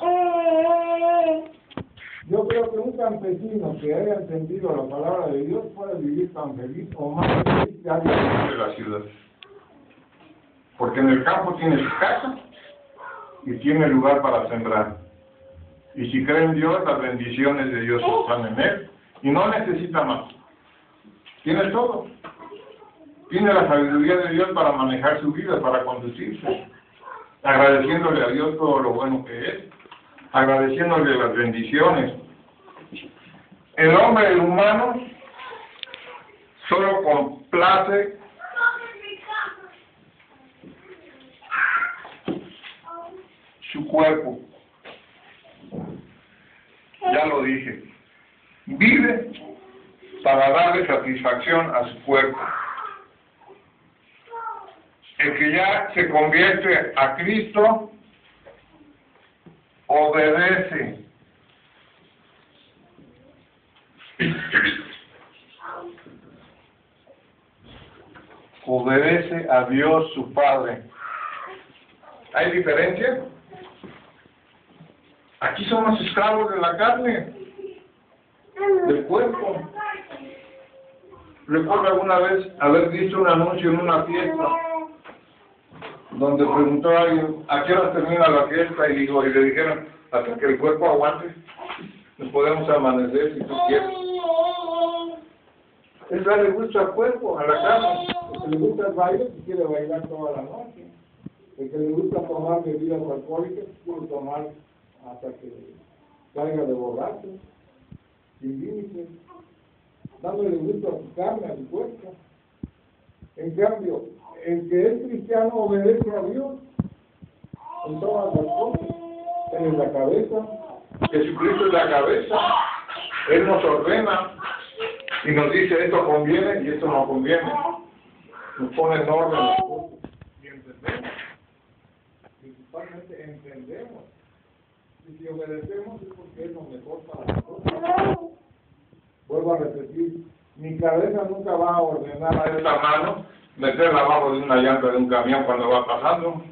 Yo creo que un campesino que haya entendido la palabra de Dios puede vivir tan feliz o más feliz que alguien de la ciudad. Porque en el campo tiene su casa y tiene lugar para sembrar. Y si cree en Dios, las bendiciones de Dios están en él y no necesita más. Tiene todo. Tiene la sabiduría de Dios para manejar su vida, para conducirse, agradeciéndole a Dios todo lo bueno que es, agradeciéndole las bendiciones. El hombre, el humano, solo complace su cuerpo. Ya lo dije. Vive para darle satisfacción a su cuerpo. El que ya se convierte a Cristo, obedece. Obedece a Dios su Padre. ¿Hay diferencia? Aquí somos esclavos de la carne, del cuerpo. Recuerdo alguna vez haber visto un anuncio en una fiesta donde preguntó a alguien, ¿a qué hora termina la fiesta? Y le dijeron, hasta que el cuerpo aguante, nos podemos amanecer si tú quieres. Es darle gusto al cuerpo, a la carne. El que le gusta el baile, pues quiere bailar toda la noche. El que le gusta tomar bebidas alcohólicas, quiere tomar hasta que caiga de borracho, sin límites, dándole gusto a su carne, a su cuerpo. En cambio, el que es cristiano obedece a Dios en todas las cosas. Él es la cabeza, Jesucristo es la cabeza, Él nos ordena y nos dice esto conviene y esto no conviene. Nos pone en orden las cosas y entendemos. Principalmente entendemos. Y si obedecemos es porque es lo mejor para nosotros. Vuelvo a repetir, mi cabeza nunca va a ordenar a esta mano meterla abajo de una llanta de un camión cuando va pasando.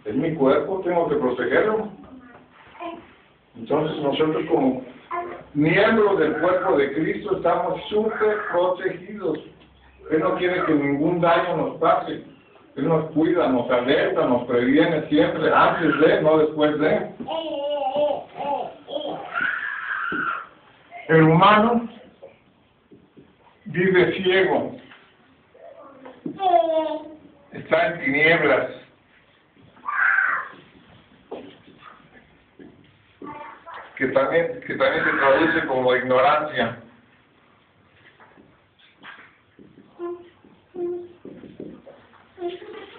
Es mi cuerpo, tengo que protegerlo. Entonces nosotros como miembros del cuerpo de Cristo estamos súper protegidos. Él no quiere que ningún daño nos pase. Él nos cuida, nos alerta, nos previene siempre, antes de, no después de. El humano vive ciego, está en tinieblas. Que también se traduce como ignorancia.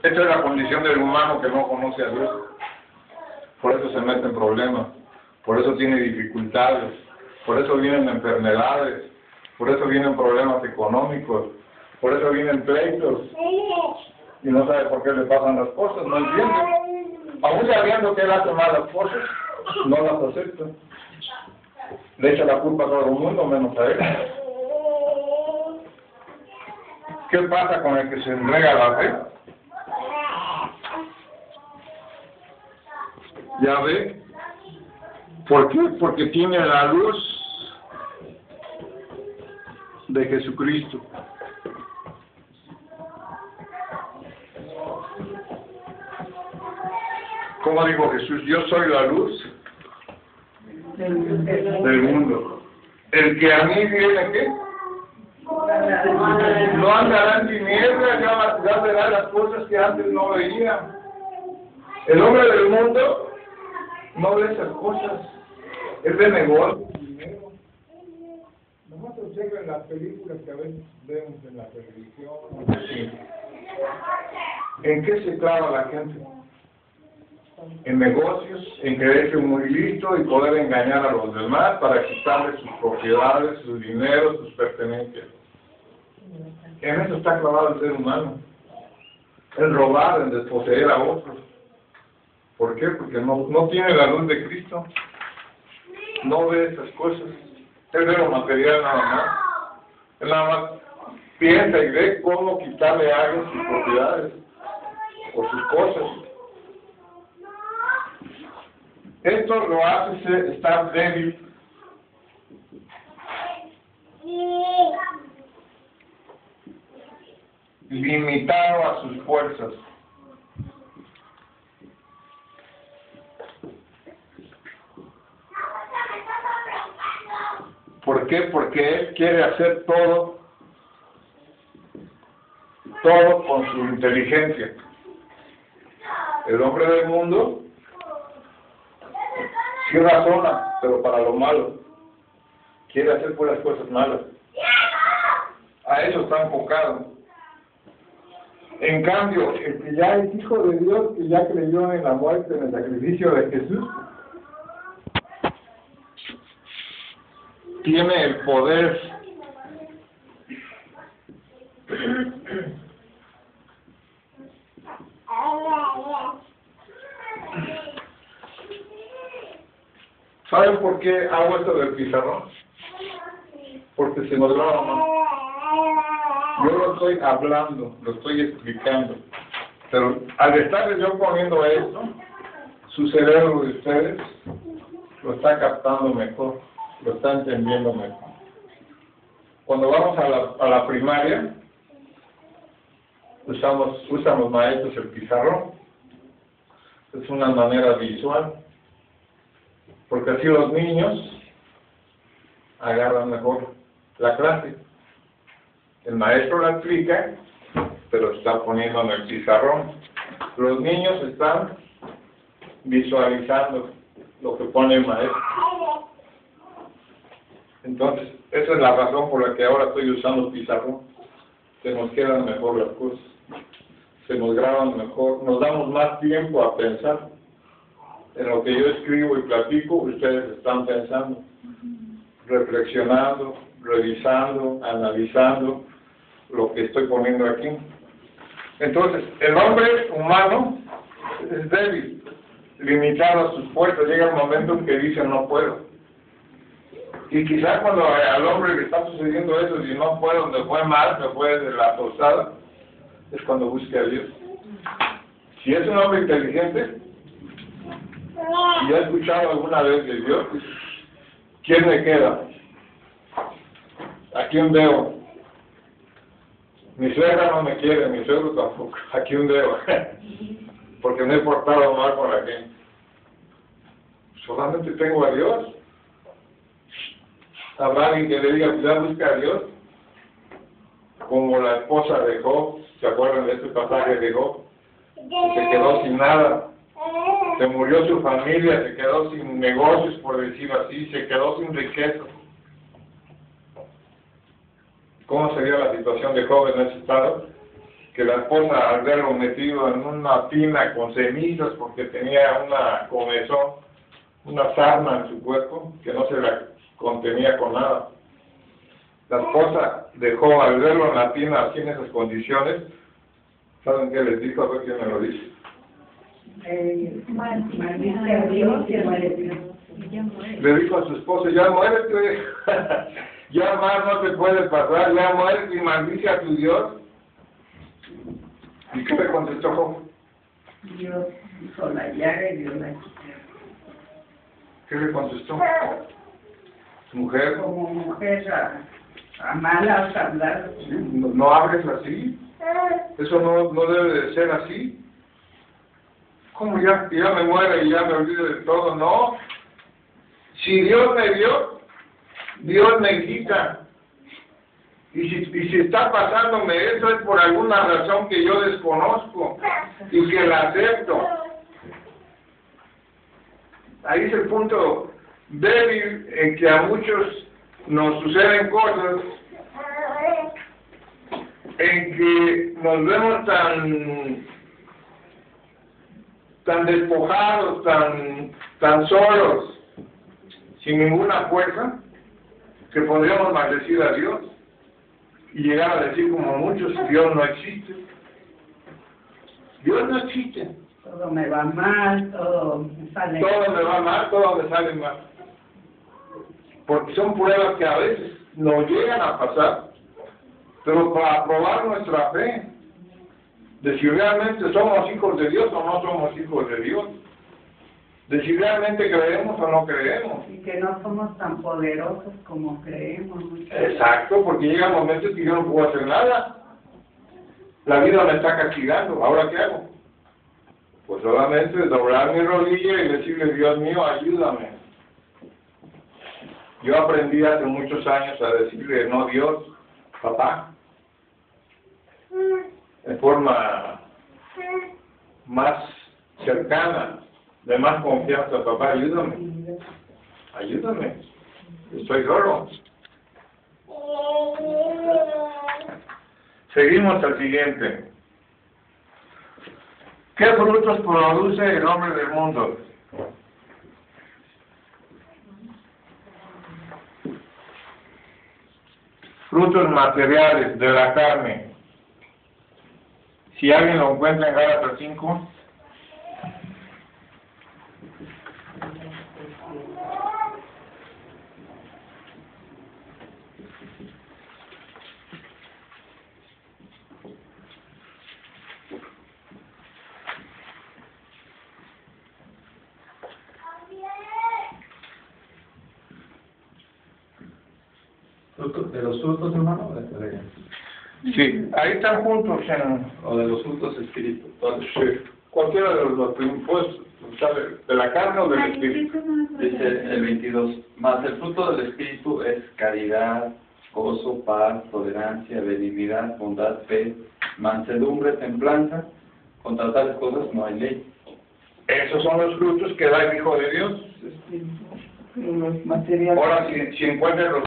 Esta es la condición del humano que no conoce a Dios. Por eso se mete en problemas, por eso tiene dificultades, por eso vienen enfermedades, por eso vienen problemas económicos, por eso vienen pleitos. Y no sabe por qué le pasan las cosas, no entiende. Aún sabiendo que él hace malas cosas, no las acepta. Le echa la culpa a todo el mundo, menos a él. ¿Qué pasa con el que se entrega a la fe? ¿Ya ve? ¿Por qué? Porque tiene la luz de Jesucristo. ¿Cómo dijo Jesús? Yo soy la luz del mundo. El que a mí viene, ¿qué? No andará en tinieblas, ya verá las cosas que antes no veía. El hombre del mundo no ve esas cosas. Él ve negocio, dinero. Nomás observen las películas que a veces vemos en la televisión. ¿En qué se clava la gente? En negocios, en creerse muy listo y poder engañar a los demás para quitarles sus propiedades, sus dineros, sus pertenencias. En eso está clavado el ser humano. En robar, en desposeer a otros. ¿Por qué? Porque no tiene la luz de Cristo. No ve esas cosas. Él ve lo material nada más. Él nada más piensa y ve cómo quitarle a alguien sus propiedades o sus cosas. Esto lo hace estar débil, limitado a sus fuerzas. ¿Por qué? Porque él quiere hacer todo con su inteligencia. El hombre del mundo sí razona, pero para lo malo. Quiere hacer puras cosas malas. A eso está enfocado. En cambio, el que ya es hijo de Dios, que ya creyó en la muerte, en el sacrificio de Jesús, tiene el poder ¿Saben por qué hago esto del pizarrón? Porque se nos graba más. Yo lo estoy hablando, lo estoy explicando, pero al estarles yo poniendo esto, su cerebro de ustedes lo está captando mejor, lo está entendiendo mejor. Cuando vamos a la primaria, usan los maestros el pizarrón. Es una manera visual, porque así los niños agarran mejor la clase. El maestro la explica, pero está poniendo en el pizarrón. Los niños están visualizando lo que pone el maestro. Entonces, esa es la razón por la que ahora estoy usando pizarrón. Se nos quedan mejor las cosas, se nos graban mejor, nos damos más tiempo a pensar. En lo que yo escribo y platico, ustedes están pensando, reflexionando, revisando, analizando lo que estoy poniendo aquí. Entonces, el hombre humano es débil, limitado a sus fuerzas. Llega el momento en que dice no puedo. Y quizás cuando al hombre le está sucediendo eso, si no puedo, me fue mal, me fue de la posada, es cuando busque a Dios. Si es un hombre inteligente, y ha escuchado alguna vez de Dios, ¿quién me queda? ¿A quién veo? Mi suegra no me quiere, mi suegro tampoco. ¿A quién veo? Porque me he portado mal con la gente. Solamente tengo a Dios. ¿Habrá alguien que le diga, pues ya busca a Dios? Como la esposa de Job, ¿se acuerdan de este pasaje de Job? Que se quedó sin nada. Se murió su familia, se quedó sin negocios, por decirlo así, se quedó sin riqueza. ¿Cómo sería la situación de Job en ese estado? Que la esposa, al verlo metido en una tina con cenizas, porque tenía una comezón, una sarna en su cuerpo, que no se la contenía con nada. La esposa de Job, al verlo en la tina, así en esas condiciones, ¿saben qué les dijo? A ver quién me lo dice. Maldice a Dios y muérete. Le dijo a su esposo, ya muérete, ya más no te puede pasar, ya muérete y maldice a tu Dios. ¿Y qué le contestó Job? Dios hizo la llaga y Dios la quitó. ¿Qué le contestó? Mujer, Como mujer a malas hablar. no hables así, eso no debe de ser así. ¿Cómo ya me muero y ya me olvido de todo? No. Si Dios me dio, Dios me quita. Y si está pasándome eso es por alguna razón que yo desconozco y que la acepto. Ahí es el punto débil en que a muchos nos suceden cosas en que nos vemos tan despojados, tan solos, sin ninguna fuerza, que podríamos maldecir a Dios y llegar a decir como muchos, Dios no existe. Dios no existe. Todo me va mal, todo me sale mal. Todo me va mal, todo me sale mal. Porque son pruebas que a veces nos llegan a pasar, pero para probar nuestra fe, de si realmente somos hijos de Dios o no somos hijos de Dios. de si realmente creemos o no creemos. Y que no somos tan poderosos como creemos. Exacto, porque llega momentos que yo no puedo hacer nada. La vida me está castigando. ¿Ahora qué hago? Pues solamente doblar mi rodilla y decirle, Dios mío, ayúdame. Yo aprendí hace muchos años a decirle, no Dios, papá, en forma más cercana, de más confianza, papá, ayúdame, ayúdame, estoy solo. Seguimos al siguiente. ¿Qué frutos produce el hombre del mundo? Frutos materiales de la carne. Si alguien lo encuentra en Gálatas 5. ¿De los frutos, hermano? Sí, ahí están juntos ¿O de los frutos espirituales? sí, cualquiera de los dos, pues, de la carne o del espíritu. Dice el 22. Mas el fruto del espíritu es caridad, gozo, paz, tolerancia, benignidad, bondad, fe, mansedumbre, templanza. Contra tales cosas no hay ley. Esos son los frutos que da el Hijo de Dios. Los materiales. Ahora, si encuentran los